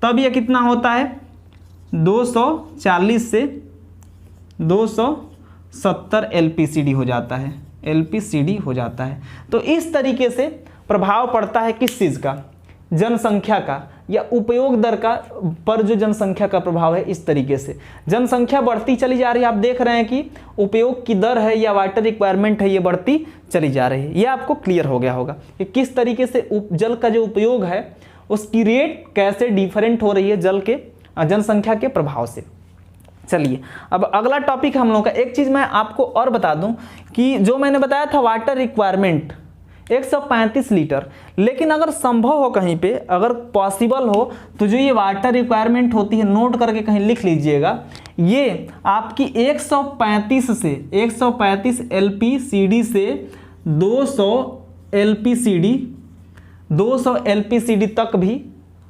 S1: तब यह कितना होता है 240 से 270 LPCD हो जाता है, LPCD हो जाता है। तो इस तरीके से प्रभाव पड़ता है किस चीज़ का, जनसंख्या का या उपयोग दर का पर जो जनसंख्या का प्रभाव है। इस तरीके से जनसंख्या बढ़ती चली जा रही है, आप देख रहे हैं कि उपयोग की दर है या वाटर रिक्वायरमेंट है ये बढ़ती चली जा रही है। ये आपको क्लियर हो गया होगा कि किस तरीके से जल का जो उपयोग है उसकी रेट कैसे डिफरेंट हो रही है जल के जनसंख्या के प्रभाव से। चलिए अब अगला टॉपिक हम लोग का, एक चीज़ मैं आपको और बता दूं कि जो मैंने बताया था वाटर रिक्वायरमेंट 135 लीटर, लेकिन अगर संभव हो कहीं पे, अगर पॉसिबल हो तो जो ये वाटर रिक्वायरमेंट होती है नोट करके कहीं लिख लीजिएगा, ये आपकी 135 से 135 LPCD से 200 LPCD तक भी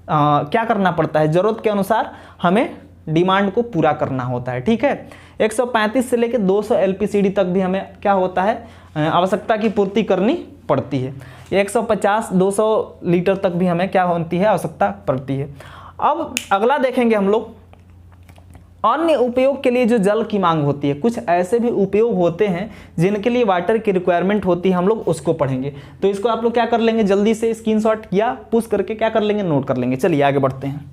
S1: क्या करना पड़ता है, ज़रूरत के अनुसार हमें डिमांड को पूरा करना होता है, ठीक है। 135 से लेकर 200 LPCD तक भी हमें क्या होता है, आवश्यकता की पूर्ति करनी पड़ती है। 150-200 लीटर तक भी हमें क्या होती है, आवश्यकता पड़ती है। अब अगला देखेंगे हम लोग, अन्य उपयोग के लिए जो जल की मांग होती है, कुछ ऐसे भी उपयोग होते हैं जिनके लिए वाटर की रिक्वायरमेंट होती है, हम लोग उसको पढ़ेंगे। तो इसको आप लोग क्या कर लेंगे, जल्दी से स्क्रीनशॉट या पुश करके क्या कर लेंगे, नोट कर लेंगे। चलिए आगे बढ़ते हैं,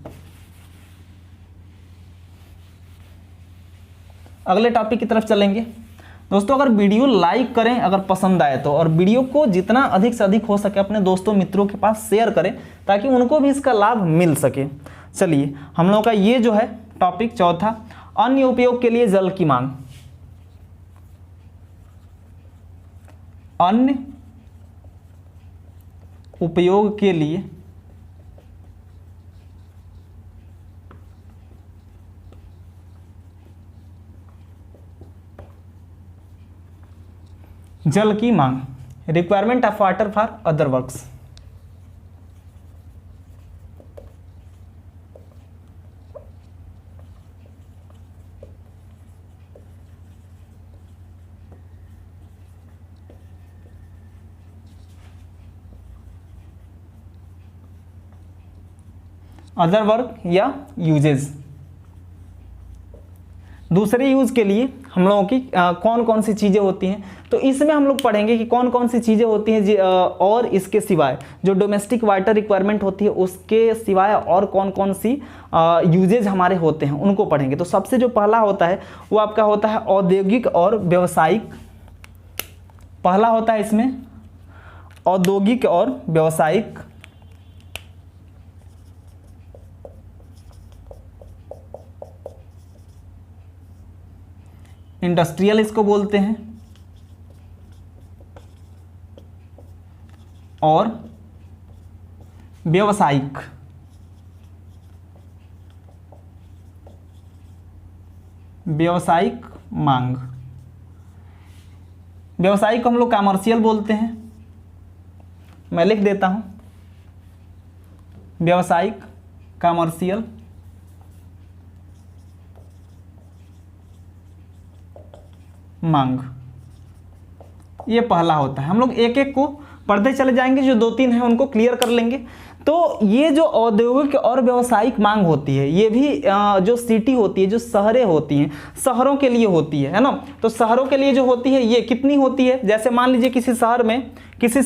S1: अगले टॉपिक की तरफ चलेंगे। दोस्तों अगर वीडियो लाइक करें अगर पसंद आए तो, और वीडियो को जितना अधिक से अधिक हो सके अपने दोस्तों मित्रों के पास शेयर करें ताकि उनको भी इसका लाभ मिल सके। चलिए हम लोगों का ये जो है टॉपिक चौथा, अन्य उपयोग के लिए जल की मांग। अन्य उपयोग के लिए जल की मांग, requirement of water for other works. Other work या यूजेस, दूसरे यूज के लिए हम लोगों की कौन कौन सी चीज़ें होती हैं, तो इसमें हम लोग पढ़ेंगे कि कौन कौन सी चीज़ें होती हैं और इसके सिवाय जो डोमेस्टिक वाटर रिक्वायरमेंट होती है उसके सिवाय और कौन कौन सी यूजेज हमारे होते हैं उनको पढ़ेंगे। तो सबसे जो पहला होता है वो आपका होता है औद्योगिक और व्यावसायिक। पहला होता है इसमें औद्योगिक और व्यावसायिक, इंडस्ट्रियल इसको बोलते हैं, और व्यावसायिक। व्यावसायिक मांग, व्यावसायिक को हम लोग कमर्शियल बोलते हैं। मैं लिख देता हूं, व्यावसायिक, कमर्शियल मांग, ये पहला होता है। हम लोग एक एक को पढ़ते चले जाएंगे, जो 2-3 हैं उनको क्लियर कर लेंगे। तो ये जो औद्योगिक और व्यावसायिक मांग होती है, ये भी जो सिटी होती है, जो शहरें होती हैं, शहरों के लिए होती है ना। तो शहरों के लिए जो होती है ये कितनी होती है, जैसे मान लीजिए किसी शहर में, किसी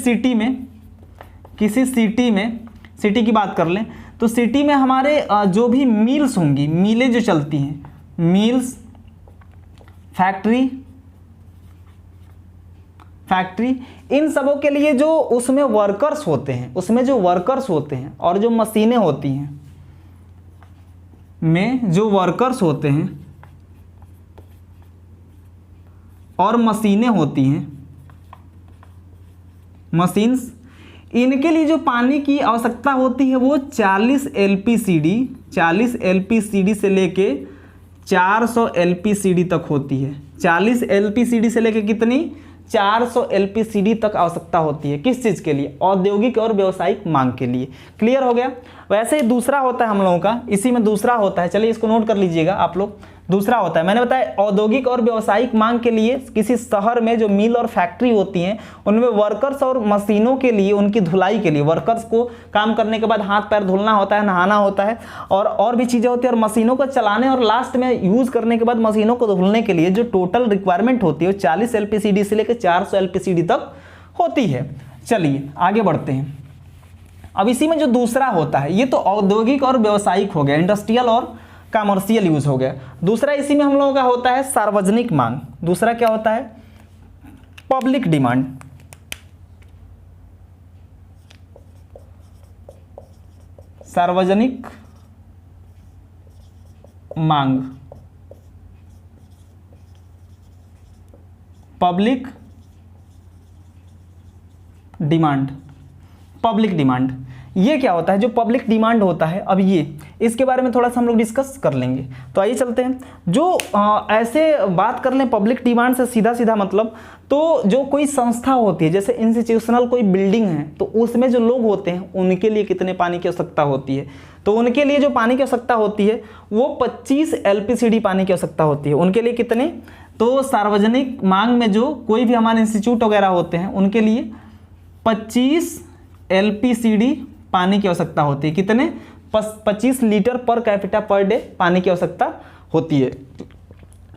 S1: सिटी में सिटी की बात कर लें, तो सिटी में हमारे जो भी मिल्स होंगी, मिलें जो चलती हैं, मिल्स, फैक्ट्री, इन सबों के लिए जो उसमें वर्कर्स होते हैं, और जो मशीनें होती हैं, में जो वर्कर्स होते हैं और मशीनें होती हैं, मशीन्स, इनके लिए जो पानी की आवश्यकता होती है वो 40 LPCD से लेके 400 LPCD तक होती है। 40 LPCD से लेके कितनी, 400 LPCD तक आवश्यकता होती है। किस चीज़ के लिए, औद्योगिक और व्यावसायिक मांग के लिए। क्लियर हो गया। वैसे ही दूसरा होता है हम लोगों का, इसी में दूसरा होता है, चलिए इसको नोट कर लीजिएगा आप लोग। दूसरा होता है, मैंने बताया औद्योगिक और व्यावसायिक मांग के लिए किसी शहर में जो मिल और फैक्ट्री होती हैं उनमें वर्कर्स और मशीनों के लिए, उनकी धुलाई के लिए, वर्कर्स को काम करने के बाद हाथ पैर धुलना होता है, नहाना होता है, और भी चीज़ें होती है, और मशीनों को चलाने और लास्ट में यूज़ करने के बाद मशीनों को धुलने के लिए जो टोटल रिक्वायरमेंट होती है वो 40 LPCD से लेकर 400 LPCD तक होती है। चलिए आगे बढ़ते हैं। अब इसी में जो दूसरा होता है, ये तो औद्योगिक और व्यावसायिक हो गया, इंडस्ट्रियल और कमर्शियल यूज हो गया। दूसरा इसी में हम लोगों का होता है सार्वजनिक मांग। दूसरा क्या होता है, पब्लिक डिमांड। सार्वजनिक मांग, पब्लिक डिमांड। पब्लिक डिमांड ये क्या होता है, जो पब्लिक डिमांड होता है, अब ये इसके बारे में थोड़ा सा हम लोग डिस्कस कर लेंगे। तो आइए चलते हैं। जो ऐसे बात कर लें पब्लिक डिमांड से सीधा मतलब, तो जो कोई संस्था होती है, जैसे इंस्टीट्यूशनल कोई बिल्डिंग है, तो उसमें जो लोग होते हैं उनके लिए कितने पानी की आवश्यकता होती है, तो उनके लिए जो पानी की आवश्यकता होती है वो 25 LPCD पानी की आवश्यकता होती है। उनके लिए कितने, तो सार्वजनिक मांग में जो कोई भी हमारे इंस्टीट्यूट वगैरह होते हैं उनके लिए 25 LPCD पानी की आवश्यकता होती है। कितने, 25 litre per capita per day पानी की आवश्यकता होती है।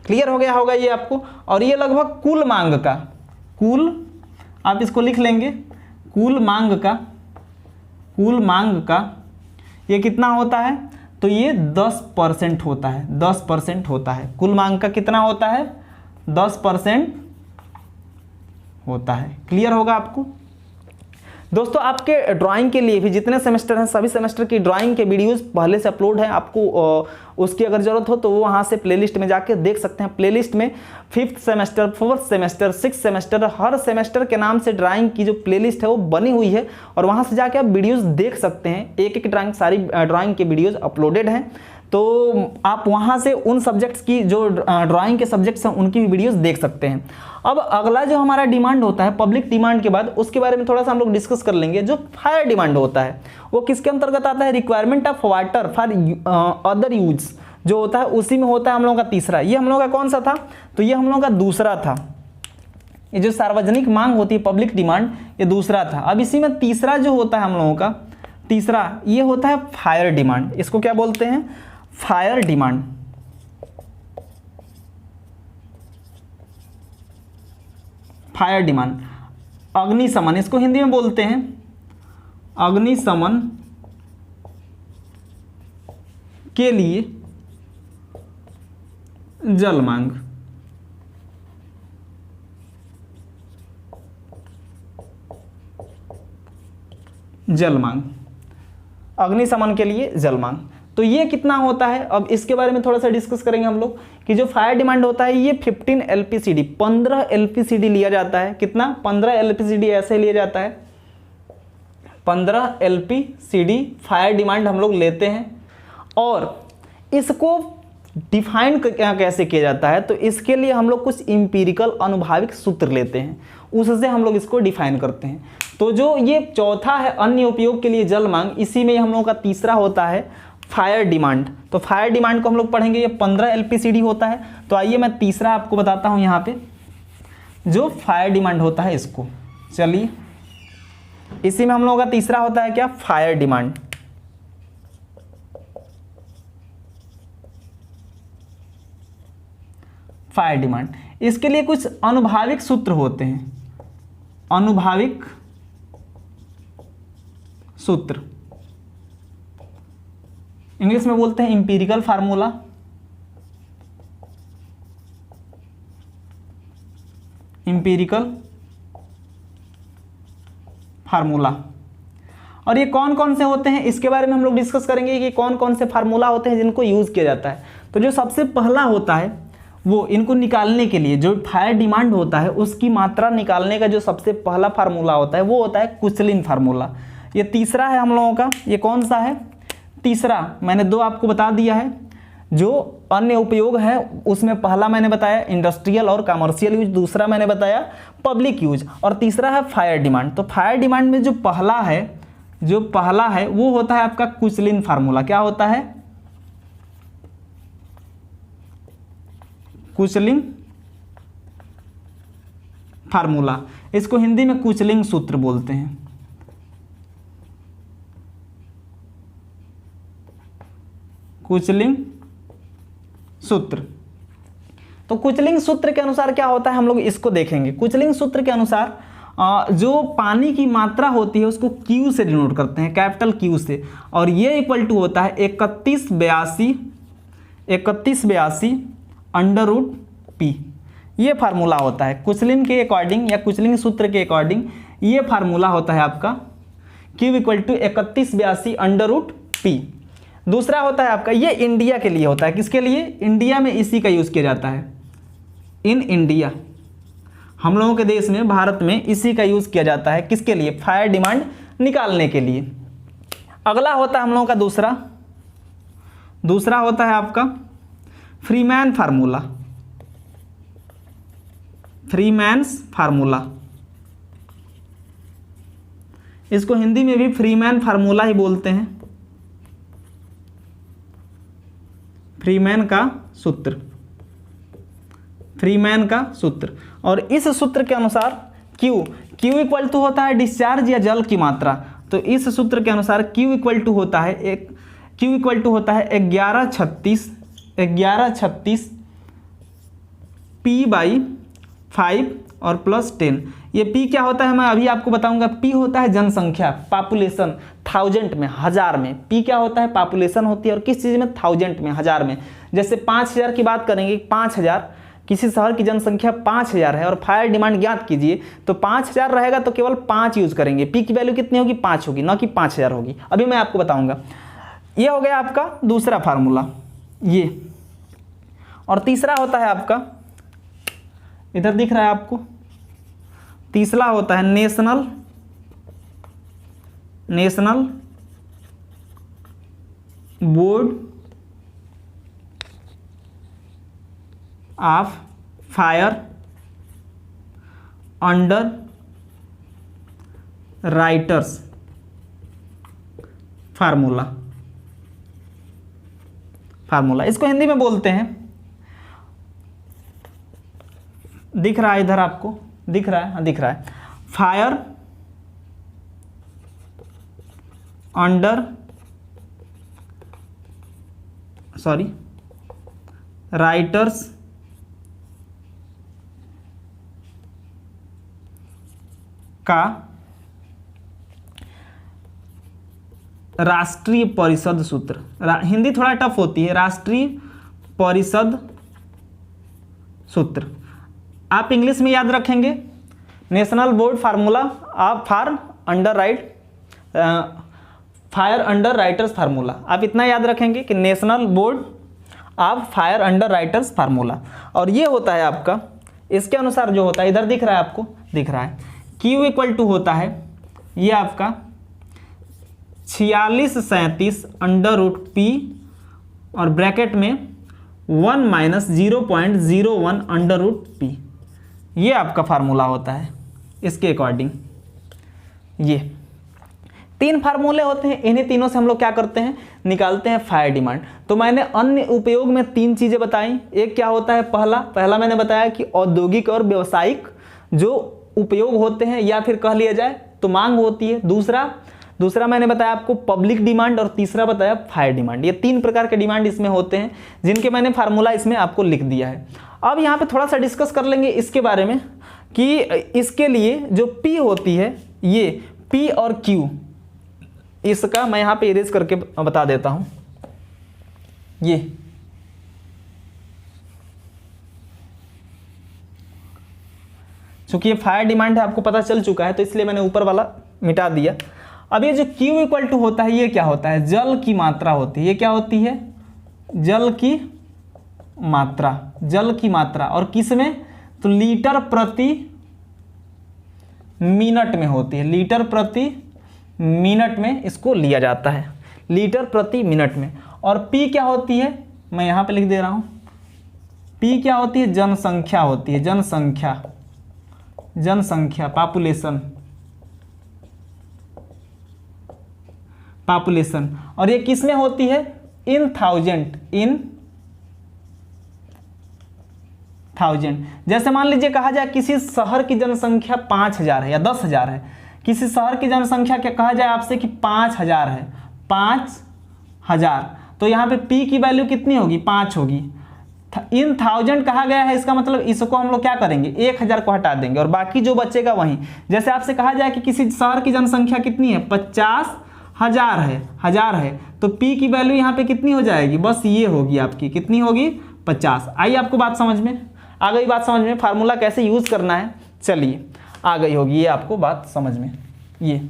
S1: क्लियर हो गया होगा ये आपको। और ये लगभग कुल मांग का, कुल आप इसको लिख लेंगे, कुल मांग का ये कितना होता है, तो ये 10% होता है। 10% होता है कुल मांग का। कितना होता है, 10% होता है। क्लियर होगा आपको। दोस्तों आपके ड्राइंग के लिए भी जितने सेमेस्टर हैं सभी सेमेस्टर की ड्राइंग के वीडियोस पहले से अपलोड है। आपको उसकी अगर ज़रूरत हो तो वो वहाँ से प्लेलिस्ट में जाके देख सकते हैं। प्लेलिस्ट में 5th semester, 4th semester, 6th semester, हर सेमेस्टर के नाम से ड्राइंग की जो प्लेलिस्ट है वो बनी हुई है, और वहाँ से जाके आप वीडियोज़ देख सकते हैं। एक एक ड्राइंग, सारी ड्राइंग के वीडियोज़ अपलोडेड हैं, तो आप वहाँ से उन सब्जेक्ट्स की जो ड्राइंग के सब्जेक्ट्स हैं उनकी भी वीडियोस देख सकते हैं। अब अगला जो हमारा डिमांड होता है पब्लिक डिमांड के बाद, उसके बारे में थोड़ा सा हम लोग डिस्कस कर लेंगे। जो फायर डिमांड होता है वो किसके अंतर्गत आता है, requirement of water for other use जो होता है उसी में होता है हम लोगों का तीसरा। ये हम लोगों का कौन सा था, तो ये हम लोगों का दूसरा था। ये जो सार्वजनिक मांग होती है पब्लिक डिमांड, ये दूसरा था। अब इसी में तीसरा जो होता है हम लोगों का, तीसरा ये होता है फायर डिमांड। इसको क्या बोलते हैं, फायर डिमांड। फायर डिमांड, अग्निशमन, इसको हिंदी में बोलते हैं अग्निशमन के लिए जल मांग। जल मांग, अग्निशमन के लिए जल मांग। तो ये कितना होता है, अब इसके बारे में थोड़ा सा डिस्कस करेंगे हम लोग कि जो फायर डिमांड होता है ये 15 LPCD, 15 LPCD लिया जाता है। कितना, 15 LPCD ऐसे लिया जाता है। 15 LPCD फायर डिमांड हम लोग लेते हैं। और इसको डिफाइन कैसे किया जाता है, तो इसके लिए हम लोग कुछ इंपीरिकल अनुभाविक सूत्र लेते हैं, उससे हम लोग इसको डिफाइन करते हैं। तो जो ये चौथा है अन्य उपयोग के लिए जल मांग, इसी में हम लोगों का तीसरा होता है फायर डिमांड। तो फायर डिमांड को हम लोग पढ़ेंगे, ये 15 LPCD होता है। तो आइए मैं तीसरा आपको बताता हूँ यहाँ पे। जो फायर डिमांड होता है इसको। चलिए, इसी में हम लोगों का तीसरा होता है क्या, फायर डिमांड। फायर डिमांड, इसके लिए कुछ अनुभाविक सूत्र होते हैं, अनुभाविक सूत्र, इंग्लिश में बोलते हैं इंपीरिकल फार्मूला। Empirical formula. और ये कौन कौन से होते हैं इसके बारे में हम लोग डिस्कस करेंगे कि कौन कौन से फार्मूला होते हैं जिनको यूज़ किया जाता है। तो जो सबसे पहला होता है वो इनको निकालने के लिए, जो फायर डिमांड होता है उसकी मात्रा निकालने का जो सबसे पहला फार्मूला होता है वो होता है कुचलिन फार्मूला। ये तीसरा है हम लोगों का, ये कौन सा है, तीसरा। मैंने दो आपको बता दिया है। जो अन्य उपयोग है उसमें पहला मैंने बताया इंडस्ट्रियल और कमर्शियल यूज, दूसरा मैंने बताया पब्लिक यूज, और तीसरा है फायर डिमांड। तो फायर डिमांड में जो पहला है वो होता है आपका कुचलिन फार्मूला। क्या होता है, कुचलिन फार्मूला। इसको हिंदी में कुचलिन सूत्र बोलते हैं। कुचलिन सूत्र। तो कुचलिन सूत्र के अनुसार क्या होता है हम लोग इसको देखेंगे। कुचलिन सूत्र के अनुसार जो पानी की मात्रा होती है उसको Q से डिनोट करते हैं, कैपिटल Q से, और ये इक्वल टू होता है 3182 अंडर रूट P। ये फार्मूला होता है कुचलिन के अकॉर्डिंग या कुचलिन सूत्र के अकॉर्डिंग। ये फार्मूला होता है आपका Q equal to 3182 under root P। दूसरा होता है आपका, ये इंडिया के लिए होता है। किसके लिए, इंडिया में इसी का यूज़ किया जाता है। इन इंडिया, हम लोगों के देश में, भारत में इसी का यूज़ किया जाता है। किसके लिए, फायर डिमांड निकालने के लिए। अगला होता है हम लोगों का दूसरा होता है आपका फ्रीमैन फार्मूला। फ्रीमैन्स फार्मूला, इसको हिंदी में भी फ्रीमैन फार्मूला ही बोलते हैं। फ्रीमैन का सूत्र, फ्रीमैन का सूत्र। और इस सूत्र के अनुसार Q इक्वल टू होता है डिस्चार्ज या जल की मात्रा। तो इस सूत्र के अनुसार Q इक्वल टू होता है 1136 P/5 और प्लस 10। ये P क्या होता है मैं अभी आपको बताऊंगा। P होता है जनसंख्या, पॉपुलेशन, 1000 में, 1000 में। P क्या होता है, पॉपुलेशन होती है, और किस चीज़ में, 1000 में, 1000 में। जैसे 5000 की बात करेंगे, 5000, किसी शहर की जनसंख्या 5000 है और फायर डिमांड ज्ञात कीजिए, तो 5000 रहेगा तो केवल 5 यूज़ करेंगे। P की वैल्यू कितनी होगी, 5 होगी, ना कि 5000 होगी। अभी मैं आपको बताऊँगा। ये हो गया आपका दूसरा फार्मूला ये। और तीसरा होता है आपका, इधर दिख रहा है आपको, तीसरा होता है national board of fire under writers formula. इसको हिंदी में बोलते हैं, दिख रहा है इधर आपको, दिख रहा है, हाँ दिख रहा है, फायर राइटर्स का राष्ट्रीय परिषद सूत्र। हिंदी थोड़ा टफ होती है, राष्ट्रीय परिषद सूत्र। आप इंग्लिश में याद रखेंगे national board formula of fire under writers formula. आप इतना याद रखेंगे कि national board of fire under writers formula. और ये होता है आपका, इसके अनुसार जो होता है, इधर दिख रहा है आपको, दिख रहा है, Q इक्वल टू होता है ये आपका 4637 अंडर रूट P और ब्रैकेट में 1 - 0.01 अंडर रूट P। ये आपका फार्मूला होता है इसके अकॉर्डिंग। ये 3 फार्मूले होते हैं, इन्हीं तीनों से हम लोग क्या करते हैं, निकालते हैं फायर डिमांड। तो मैंने अन्य उपयोग में 3 चीज़ें बताई। एक क्या होता है, पहला मैंने बताया कि औद्योगिक और व्यावसायिक जो उपयोग होते हैं या फिर कह लिया जाए तो मांग होती है। दूसरा मैंने बताया आपको पब्लिक डिमांड, और तीसरा बताया फायर डिमांड। ये 3 प्रकार के डिमांड इसमें होते हैं जिनके मैंने फार्मूला इसमें आपको लिख दिया है। अब यहाँ पे थोड़ा सा डिस्कस कर लेंगे इसके बारे में कि इसके लिए जो P होती है, ये P और Q, इसका मैं यहाँ पे इरेज करके बता देता हूँ। ये चूंकि ये फायर डिमांड है, आपको पता चल चुका है, तो इसलिए मैंने ऊपर वाला मिटा दिया। अब ये जो Q इक्वल टू होता है, ये क्या होता है? जल की मात्रा होती है। ये क्या होती है? जल की मात्रा। और किस में? तो लीटर प्रति मिनट में होती है। लीटर प्रति मिनट में इसको लिया जाता है, लीटर प्रति मिनट में। और P क्या होती है? मैं यहाँ पे लिख दे रहा हूँ। P क्या होती है? जनसंख्या होती है। जनसंख्या पॉपुलेशन। और ये किस में होती है? In thousand. जैसे मान लीजिए कहा जाए किसी शहर की जनसंख्या 5000 है या 10,000 है। किसी शहर की जनसंख्या क्या कहा जाए आपसे कि 5000 है, 5000, तो यहाँ पे P की वैल्यू कितनी होगी? 5 होगी। इन थाउजेंड कहा गया है, इसका मतलब इसको हम लोग क्या करेंगे? 1000 को हटा देंगे और बाकी जो बचेगा वहीं। जैसे आपसे कहा जाए कि किसी शहर की जनसंख्या कितनी है? 50,000 है, तो P की वैल्यू यहाँ पे कितनी हो जाएगी? बस ये होगी आपकी, कितनी होगी? 50। आइए आपको बात समझ में आ गई? बात समझ में फार्मूला कैसे यूज करना है, चलिए आ गई होगी ये आपको बात समझ में। ये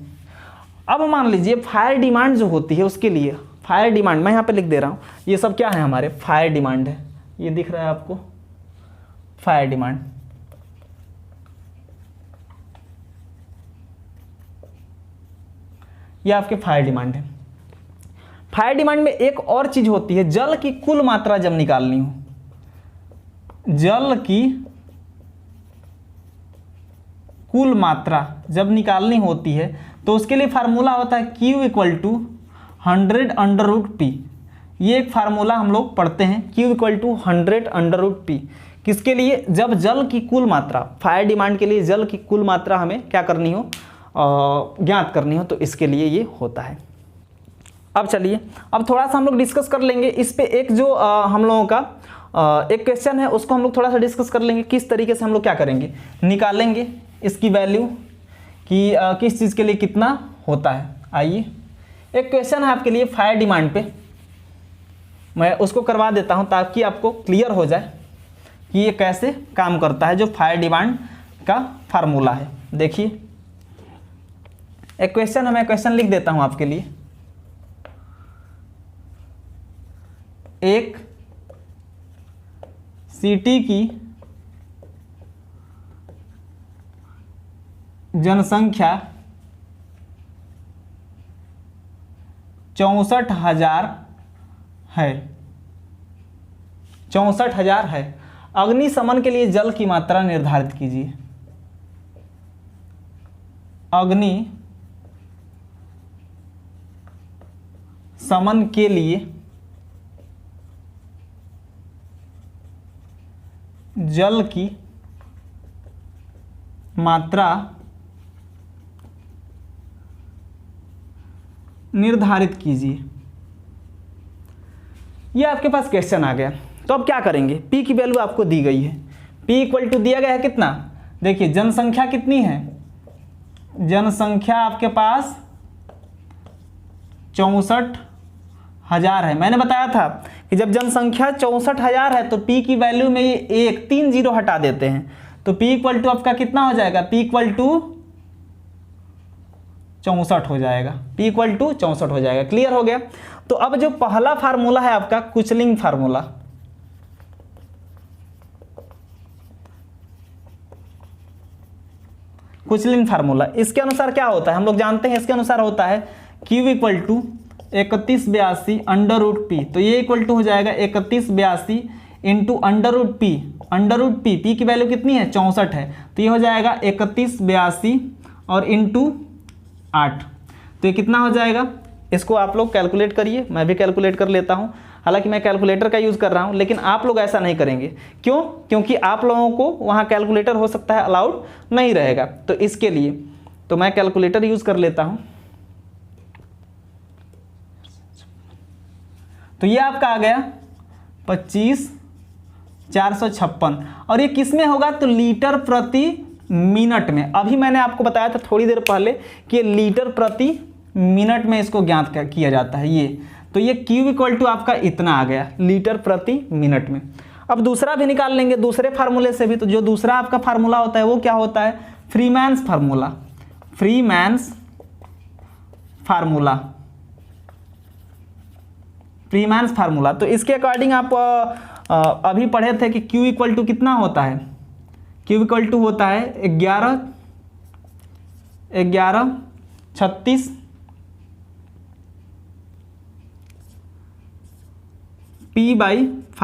S1: अब मान लीजिए फायर डिमांड जो होती है, उसके लिए फायर डिमांड मैं यहाँ पे लिख दे रहा हूँ। ये सब क्या है? हमारे फायर डिमांड है। ये दिख रहा है आपको, फायर डिमांड। ये आपके फायर डिमांड है। फायर डिमांड में एक और चीज होती है, जल की कुल मात्रा जब निकालनी हो, जल की कुल मात्रा जब निकालनी होती है, तो उसके लिए फार्मूला होता है Q इक्वल टू 100√P। ये एक फार्मूला हम लोग पढ़ते हैं, Q इक्वल टू 100√P। किसके लिए? जब जल की कुल मात्रा, फायर डिमांड के लिए जल की कुल मात्रा हमें क्या करनी हो? ज्ञात करनी हो, तो इसके लिए ये होता है। अब चलिए, अब थोड़ा सा हम लोग डिस्कस कर लेंगे इस पे। एक जो हम लोगों का एक क्वेश्चन है, उसको हम लोग थोड़ा सा डिस्कस कर लेंगे, किस तरीके से हम लोग क्या करेंगे, निकालेंगे इसकी वैल्यू कि किस चीज़ के लिए कितना होता है। आइए, एक क्वेश्चन है आपके लिए फायर डिमांड पे, मैं उसको करवा देता हूं ताकि आपको क्लियर हो जाए कि ये कैसे काम करता है, जो फायर डिमांड का फार्मूला है। देखिए, एक क्वेश्चन है, मैं क्वेश्चन लिख देता हूं आपके लिए। एक सिटी की जनसंख्या 64,000 है, 64,000 है। अग्निशमन के लिए जल की मात्रा निर्धारित कीजिए। अग्निशमन के लिए जल की मात्रा निर्धारित कीजिए। ये आपके पास क्वेश्चन आ गया। तो अब क्या करेंगे? P की वैल्यू आपको दी गई है, P इक्वल टू दिया गया है कितना? देखिए, जनसंख्या कितनी है? जनसंख्या आपके पास 64,000 है। मैंने बताया था कि जब जनसंख्या 64,000 है तो P की वैल्यू में ये 3 जीरो हटा देते हैं, तो P इक्वल टू आपका कितना हो जाएगा? P इक्वल टू 64 हो जाएगा। P इक्वल टू 64 हो जाएगा। क्लियर हो गया? तो अब जो पहला फार्मूला है आपका कुचलिंग फार्मूला, कुचलिंग फार्मूला, इसके अनुसार क्या होता है हम लोग जानते हैं। इसके अनुसार होता है Q इक्वल टू 3182 √P। तो ये इक्वल टू हो जाएगा 3182 इंटू √P। P की वैल्यू कितनी है? 64 है, तो ये हो जाएगा 3182 और इंटू 8, तो ये कितना हो जाएगा? इसको आप लोग कैलकुलेट करिए, मैं भी कैलकुलेट कर लेता हूँ। हालांकि मैं कैलकुलेटर का यूज़ कर रहा हूँ, लेकिन आप लोग ऐसा नहीं करेंगे। क्यों? क्योंकि आप लोगों को वहाँ कैलकुलेटर हो सकता है अलाउड नहीं रहेगा, तो इसके लिए तो मैं कैलकुलेटर यूज़ कर लेता हूँ। तो ये आपका आ गया 25,456, और ये किस में होगा? तो लीटर प्रति मिनट में। अभी मैंने आपको बताया था थोड़ी देर पहले कि ये लीटर प्रति मिनट में इसको ज्ञात किया जाता है। ये तो ये Q इक्वल टू आपका इतना आ गया लीटर प्रति मिनट में। अब दूसरा भी निकाल लेंगे दूसरे फार्मूले से भी। तो जो दूसरा आपका फार्मूला होता है वो क्या होता है? Freeman's formula. Freeman's formula, Freeman's formula. तो इसके अकॉर्डिंग आप अभी पढ़े थे कि Q इक्वल टू कितना होता है? Q इक्वल टू होता है 11,36 P/5 +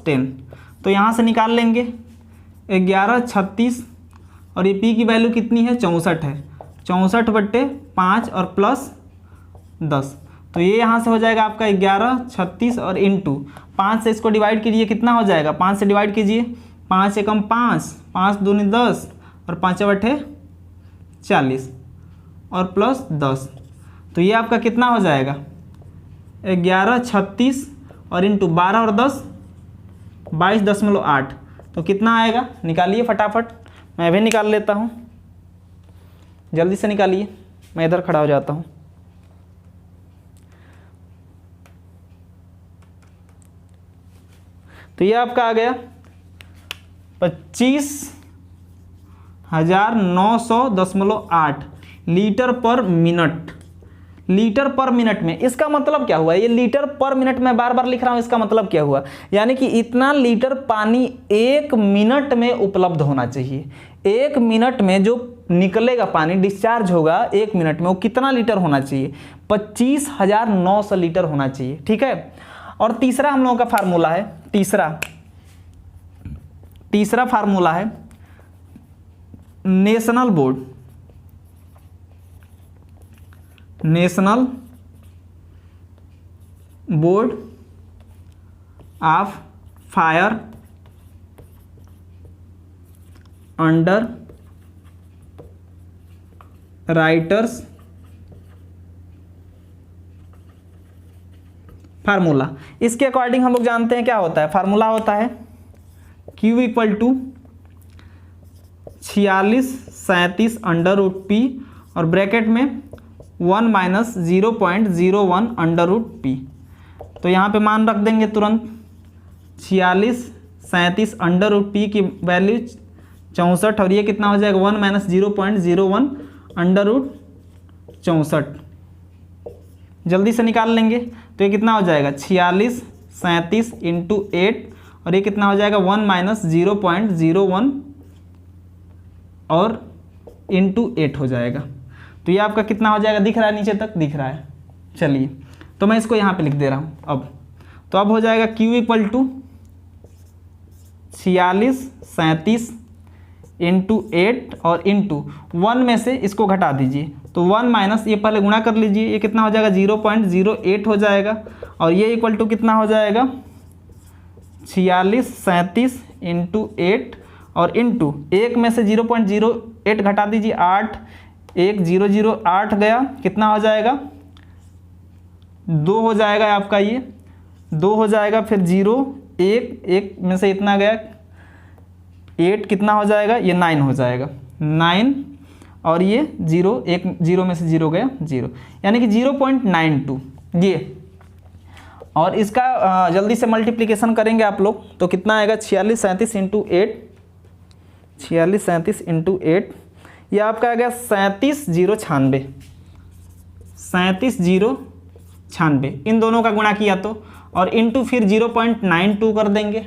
S1: 10। तो यहाँ से निकाल लेंगे 11,36, और ये P की वैल्यू कितनी है? 64 है। 64/5 और प्लस 10। तो ये यहाँ से हो जाएगा आपका 11,36 और इंटू 5 से इसको डिवाइड कीजिए, कितना हो जाएगा? 5 से डिवाइड कीजिए, 5 एकम 5, 5 दूनी 10 और 5/8 40 और प्लस 10। तो ये आपका कितना हो जाएगा? 11,36 और इंटू 12 और 10 22.8। तो कितना आएगा? निकालिए फटाफट, मैं भी निकाल लेता हूँ, जल्दी से निकालिए, मैं इधर खड़ा हो जाता हूँ। तो ये आपका आ गया 25,900.8 लीटर पर मिनट। लीटर पर मिनट में इसका मतलब क्या हुआ? ये लीटर पर मिनट में बार बार लिख रहा हूँ, इसका मतलब क्या हुआ? यानी कि इतना लीटर पानी 1 मिनट में उपलब्ध होना चाहिए। 1 मिनट में जो निकलेगा पानी, डिस्चार्ज होगा 1 मिनट में, वो कितना लीटर होना चाहिए? 25,900 लीटर होना चाहिए। ठीक है। और तीसरा हम लोगों का फार्मूला है, तीसरा फार्मूला है national board of fire under writers formula. इसके अकॉर्डिंग हम लोग जानते हैं क्या होता है? फार्मूला होता है Q इक्वल टू 4637 √P और ब्रैकेट में 1 - 0.01 √P। तो यहाँ पे मान रख देंगे तुरंत। 4637 √P की वैल्यू 64, और ये कितना हो जाएगा? 1 - 0.01 √64। जल्दी से निकाल लेंगे। तो ये कितना हो जाएगा? 4637 × 8, और ये कितना हो जाएगा? 1 - 0.01 और इंटू 8 हो जाएगा। तो ये आपका कितना हो जाएगा? दिख रहा है? नीचे तक दिख रहा है। चलिए, तो मैं इसको यहाँ पे लिख दे रहा हूँ अब। तो अब हो जाएगा Q इक्वल टू 4637 × 8 और इंटू 1 में से इसको घटा दीजिए। तो 1 - ये पहले गुणा कर लीजिए, ये कितना हो जाएगा? 0.08 हो जाएगा। और ये इक्वल टू कितना हो जाएगा? 4637 × 8 और इंटू 1 में से 0.08 घटा दीजिए, 8 1008 गया, कितना हो जाएगा? 2 हो जाएगा आपका, ये 2 हो जाएगा। फिर 0 1 में से इतना गया 8, कितना हो जाएगा? ये 9 हो जाएगा, 9 और ये 0 1 0 में से 0 गया 0, यानी कि 0.92 ये। और इसका जल्दी से मल्टीप्लिकेशन करेंगे आप लोग तो कितना आएगा? 4637 × 8, 4637 × 8, ये आपका आ गया 37,096, 37,096। इन दोनों का गुणा किया तो, और इंटू फिर 0.92 कर देंगे,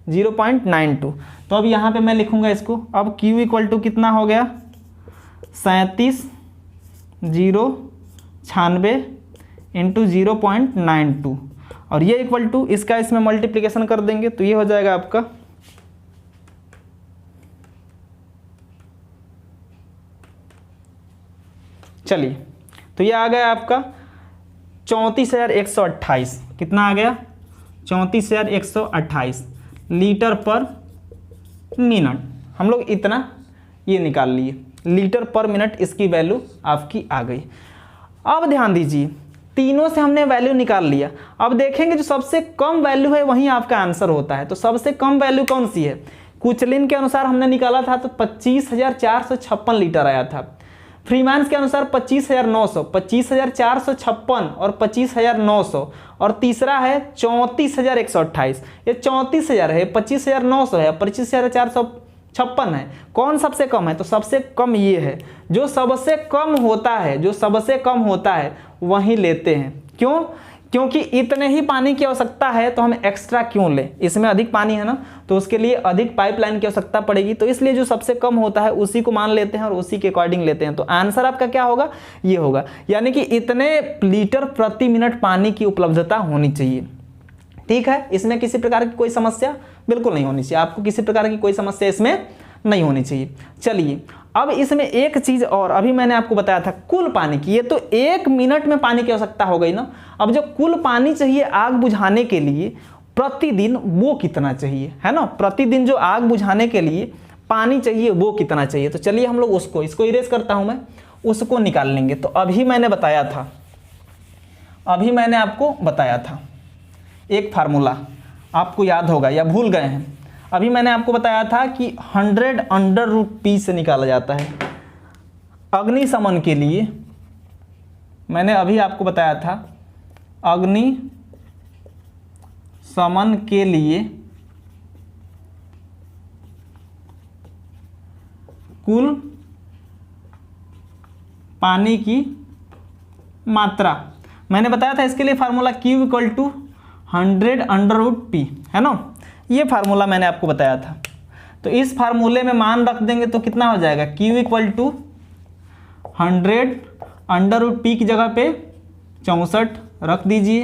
S1: 0.92। तो अब यहाँ पे मैं लिखूँगा इसको। अब Q इक्वल टू कितना हो गया? 37,096 × 0.92, और ये इक्वल टू इसका इसमें मल्टीप्लिकेशन कर देंगे तो ये हो जाएगा आपका चलिए, तो ये आ गया आपका 34,128, कितना आ गया 34,128 लीटर पर मिनट। हम लोग इतना ये निकाल लिए, लीटर पर मिनट इसकी वैल्यू आपकी आ गई। अब ध्यान दीजिए, तीनों से हमने वैल्यू निकाल लिया। अब देखेंगे जो सबसे कम वैल्यू है वहीं आपका आंसर होता है। तो सबसे कम वैल्यू कौन सी है? कुचलिन के अनुसार हमने निकाला था तो 25,456 लीटर आया था। फ्रीमांस के अनुसार 25,900, 25,456 और 25,900, और तीसरा है 34,128। ये 34,000 है, 25,900 है, 25,456 है। कौन सबसे कम है? तो सबसे कम ये है। जो सबसे कम होता है, जो सबसे कम होता है वही लेते हैं। क्यों? क्योंकि इतने ही पानी की आवश्यकता है तो हम एक्स्ट्रा क्यों लें? इसमें अधिक पानी है ना, तो उसके लिए अधिक पाइपलाइन की आवश्यकता पड़ेगी। तो इसलिए जो सबसे कम होता है उसी को मान लेते हैं और उसी के अकॉर्डिंग लेते हैं। तो आंसर आपका क्या होगा? ये होगा, यानी कि इतने लीटर प्रति मिनट पानी की उपलब्धता होनी चाहिए। ठीक है, इसमें किसी प्रकार की कोई समस्या बिल्कुल नहीं होनी चाहिए। आपको किसी प्रकार की कोई समस्या इसमें नहीं होनी चाहिए। चलिए, अब इसमें एक चीज और, अभी मैंने आपको बताया था कुल पानी की, ये तो 1 मिनट में पानी की आवश्यकता हो गई ना। अब जो कुल पानी चाहिए आग बुझाने के लिए प्रतिदिन, वो कितना चाहिए, है ना? प्रतिदिन जो आग बुझाने के लिए पानी चाहिए वो कितना चाहिए? तो चलिए हम लोग इसको इरेज करता हूं मैं, उसको निकाल लेंगे। तो अभी मैंने बताया था, अभी मैंने आपको बताया था एक फार्मूला, आपको याद होगा या भूल गए हैं? अभी मैंने आपको बताया था कि 100√P से निकाला जाता है अग्निशमन के लिए। मैंने अभी आपको बताया था अग्निशमन के लिए कुल पानी की मात्रा, मैंने बताया था इसके लिए फार्मूला Q = 100√P, है ना? ये फार्मूला मैंने आपको बताया था। तो इस फार्मूले में मान रख देंगे तो कितना हो जाएगा? Q = 100√P की जगह पे 64 रख दीजिए।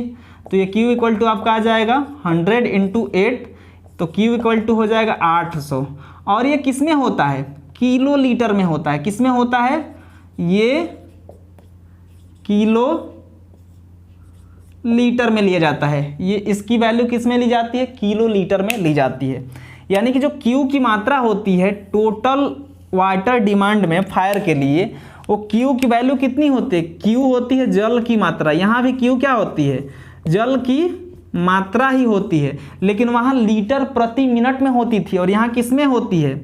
S1: तो ये Q = आपका आ जाएगा 100 × 8, तो Q = हो जाएगा 800। और ये किस में होता है? किलो लीटर में होता है। किस में होता है? ये किलो लीटर में लिया जाता है। ये इसकी वैल्यू किस में ली जाती है? किलो लीटर में ली जाती है। यानी कि जो Q की मात्रा होती है टोटल वाटर डिमांड में फायर के लिए, वो Q की वैल्यू कितनी होती है? Q होती है जल की मात्रा। यहाँ भी Q क्या होती है? जल की मात्रा ही होती है, लेकिन वहाँ लीटर प्रति मिनट में होती थी, और यहाँ किस में होती है?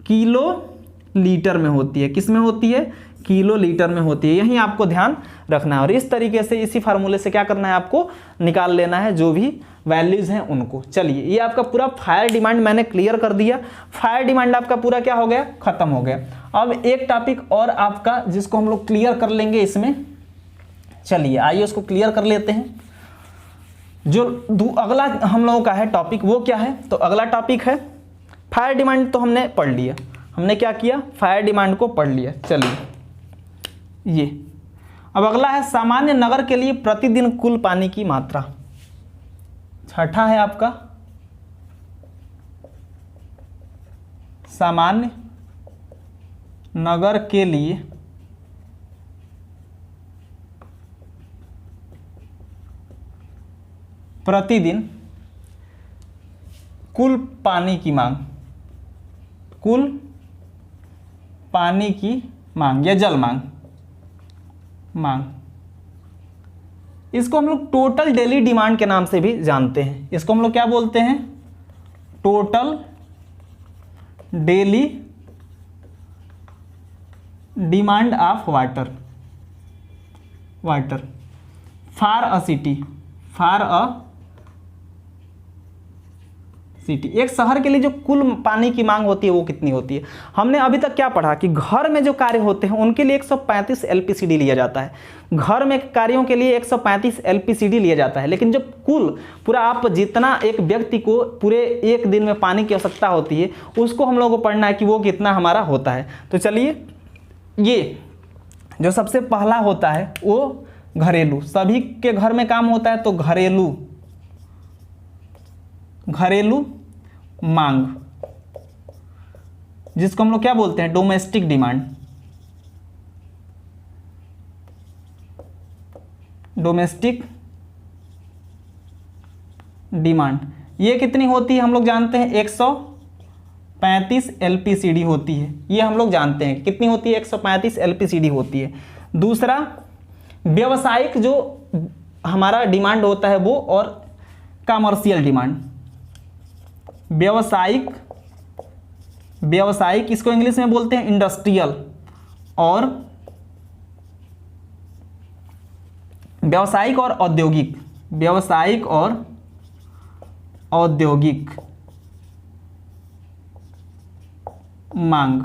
S1: किलो लीटर में होती है। किस में होती है? किलो लीटर में होती है। यही आपको ध्यान रखना है। और इस तरीके से इसी फार्मूले से क्या करना है? आपको निकाल लेना है जो भी वैल्यूज हैं उनको। चलिए, ये आपका पूरा फायर डिमांड मैंने क्लियर कर दिया। फायर डिमांड आपका पूरा क्या हो गया? खत्म हो गया। अब एक टॉपिक और आपका जिसको हम लोग क्लियर कर लेंगे इसमें। चलिए आइए उसको क्लियर कर लेते हैं। जो अगला हम लोगों का है टॉपिक वो क्या है? तो अगला टॉपिक है फायर डिमांड। तो हमने पढ़ लिया, हमने क्या किया? फायर डिमांड को पढ़ लिया। चलिए, ये अब अगला है सामान्य नगर के लिए प्रतिदिन कुल पानी की मात्रा। छठा है आपका सामान्य नगर के लिए प्रतिदिन कुल पानी की मांग, कुल पानी की मांग या जल मांग, इसको हम लोग टोटल डेली डिमांड के नाम से भी जानते हैं। इसको हम लोग क्या बोलते हैं? Total daily demand of water for a city. एक शहर के लिए जो कुल पानी की मांग होती है वो कितनी होती है? हमने अभी तक क्या पढ़ा कि घर में जो कार्य होते हैं उनके लिए 135 LPCD लिया जाता है। घर में कार्यों के लिए 135 LPCD लिया जाता है। लेकिन जब कुल पूरा आप जितना एक व्यक्ति को पूरे एक दिन में पानी की आवश्यकता होती है उसको हम लोगों को पढ़ना है कि वो कितना हमारा होता है। तो चलिए, ये जो सबसे पहला होता है वो घरेलू, सभी के घर में काम होता है। तो घरेलू मांग, जिसको हम लोग क्या बोलते हैं? Domestic demand. डोमेस्टिक डिमांड ये कितनी होती है हम लोग जानते हैं 135 LPCD होती है। ये हम लोग जानते हैं कितनी होती है 135 LPCD होती है। दूसरा व्यावसायिक जो हमारा डिमांड होता है वो, और कमर्शियल डिमांड। व्यावसायिक इसको इंग्लिश में बोलते हैं इंडस्ट्रियल, और व्यावसायिक और औद्योगिक, व्यावसायिक और औद्योगिक मांग।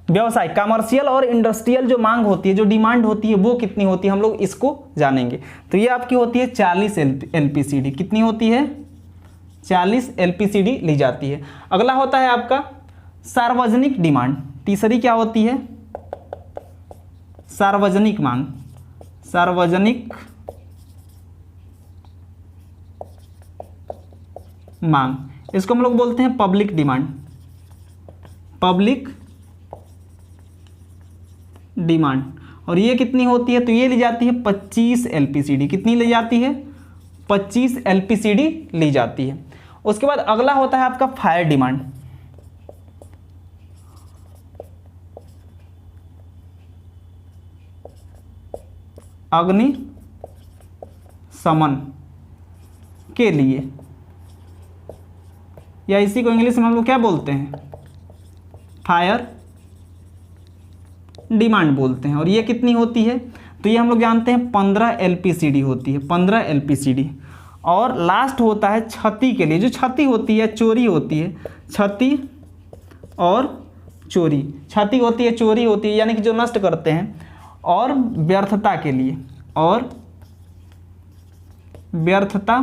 S1: व्यावसायिक कमर्शियल और इंडस्ट्रियल जो मांग होती है, जो डिमांड होती है वो कितनी होती है हम लोग इसको जानेंगे। तो ये आपकी होती है 40 LPCD। कितनी होती है 40 LPCD ली जाती है। अगला होता है आपका सार्वजनिक डिमांड। तीसरी क्या होती है सार्वजनिक मांग। सार्वजनिक मांग इसको हम लोग बोलते हैं पब्लिक डिमांड। पब्लिक डिमांड, और ये कितनी होती है तो ये ली जाती है 25 LPCD। कितनी ली जाती है 25 LPCD ली जाती है। उसके बाद अगला होता है आपका फायर डिमांड। अग्नि शमन के लिए, या इसी को इंग्लिश में हम लोग क्या बोलते हैं फायर डिमांड बोलते हैं। और ये कितनी होती है तो ये हम लोग जानते हैं 15 LPCD होती है, 15 LPCD। और लास्ट होता है क्षति के लिए। जो क्षति होती है चोरी होती है, क्षति और चोरी, क्षति होती है चोरी होती है यानी कि जो नष्ट करते हैं, और व्यर्थता के लिए, और व्यर्थता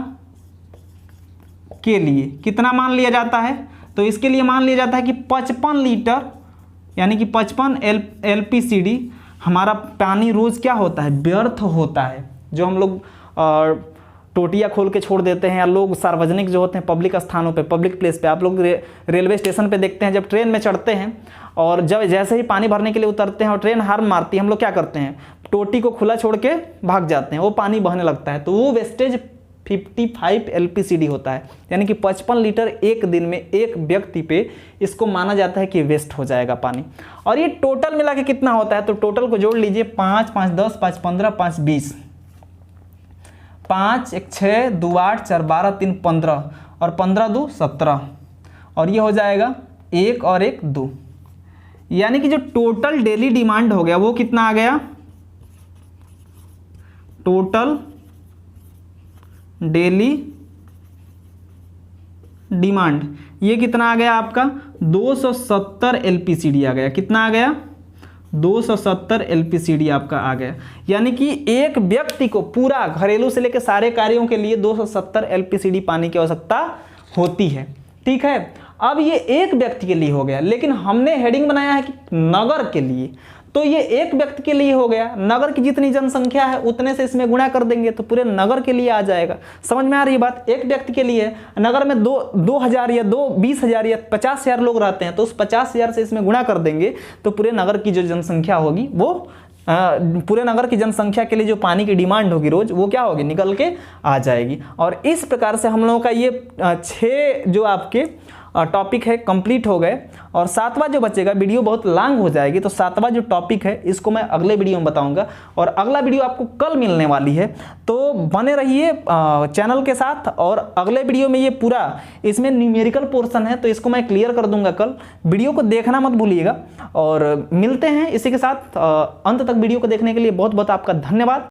S1: के लिए कितना मान लिया जाता है तो इसके लिए मान लिया जाता है कि 55 लीटर यानी कि 55 LPCD हमारा पानी रोज़ क्या होता है व्यर्थ होता है। जो हम लोग टोटियाँ खोल के छोड़ देते हैं, या लोग सार्वजनिक जो होते हैं पब्लिक स्थानों पे, पब्लिक प्लेस पे, आप लोग रेलवे स्टेशन पे देखते हैं जब ट्रेन में चढ़ते हैं और जब जैसे ही पानी भरने के लिए उतरते हैं और ट्रेन हार्न मारती है, हम लोग क्या करते हैं टोटी को खुला छोड़ के भाग जाते हैं, वो पानी बहने लगता है। तो वो वेस्टेज 55 LPCD होता है, यानी कि 55 लीटर एक दिन में एक व्यक्ति पे इसको माना जाता है कि वेस्ट हो जाएगा पानी। और ये टोटल मिला के कितना होता है तो टोटल को जोड़ लीजिए 5 5 10 5 15 5 20, 5 1 6 2 8 4 12 3 15, और 15 2 17, और ये हो जाएगा 1 और 1 2, यानी कि जो टोटल डेली डिमांड हो गया वो कितना आ गया, टोटल डेली डिमांड ये कितना आ गया आपका 270 LPCD आ गया। कितना आ गया 270 LPCD आपका आ गया, यानी कि एक व्यक्ति को पूरा घरेलू से लेकर सारे कार्यों के लिए 270 LPCD पानी की आवश्यकता होती है। ठीक है, अब ये एक व्यक्ति के लिए हो गया, लेकिन हमने हेडिंग बनाया है कि नगर के लिए, तो ये एक व्यक्ति के लिए हो गया। नगर की जितनी जनसंख्या है उतने से इसमें गुणा कर देंगे तो पूरे नगर के लिए आ जाएगा। समझ में आ रही है बात। एक व्यक्ति के लिए नगर में 2000 या 20,000 या 50,000 लोग रहते हैं, तो उस 50,000 से इसमें गुणा कर देंगे तो पूरे नगर की जो जनसंख्या होगी वो पूरे नगर की जनसंख्या के लिए जो पानी की डिमांड होगी रोज वो क्या होगी निकल के आ जाएगी। और इस प्रकार से हम लोगों का ये 6 जो आपके टॉपिक है कंप्लीट हो गए। और 7वां जो बचेगा, वीडियो बहुत लॉन्ग हो जाएगी, तो 7वां जो टॉपिक है इसको मैं अगले वीडियो में बताऊंगा। और अगला वीडियो आपको कल मिलने वाली है, तो बने रहिए चैनल के साथ। और अगले वीडियो में ये पूरा इसमें न्यूमेरिकल पोर्शन है, तो इसको मैं क्लियर कर दूंगा कल। वीडियो को देखना मत भूलिएगा, और मिलते हैं इसी के साथ। अंत तक वीडियो को देखने के लिए बहुत बहुत आपका धन्यवाद।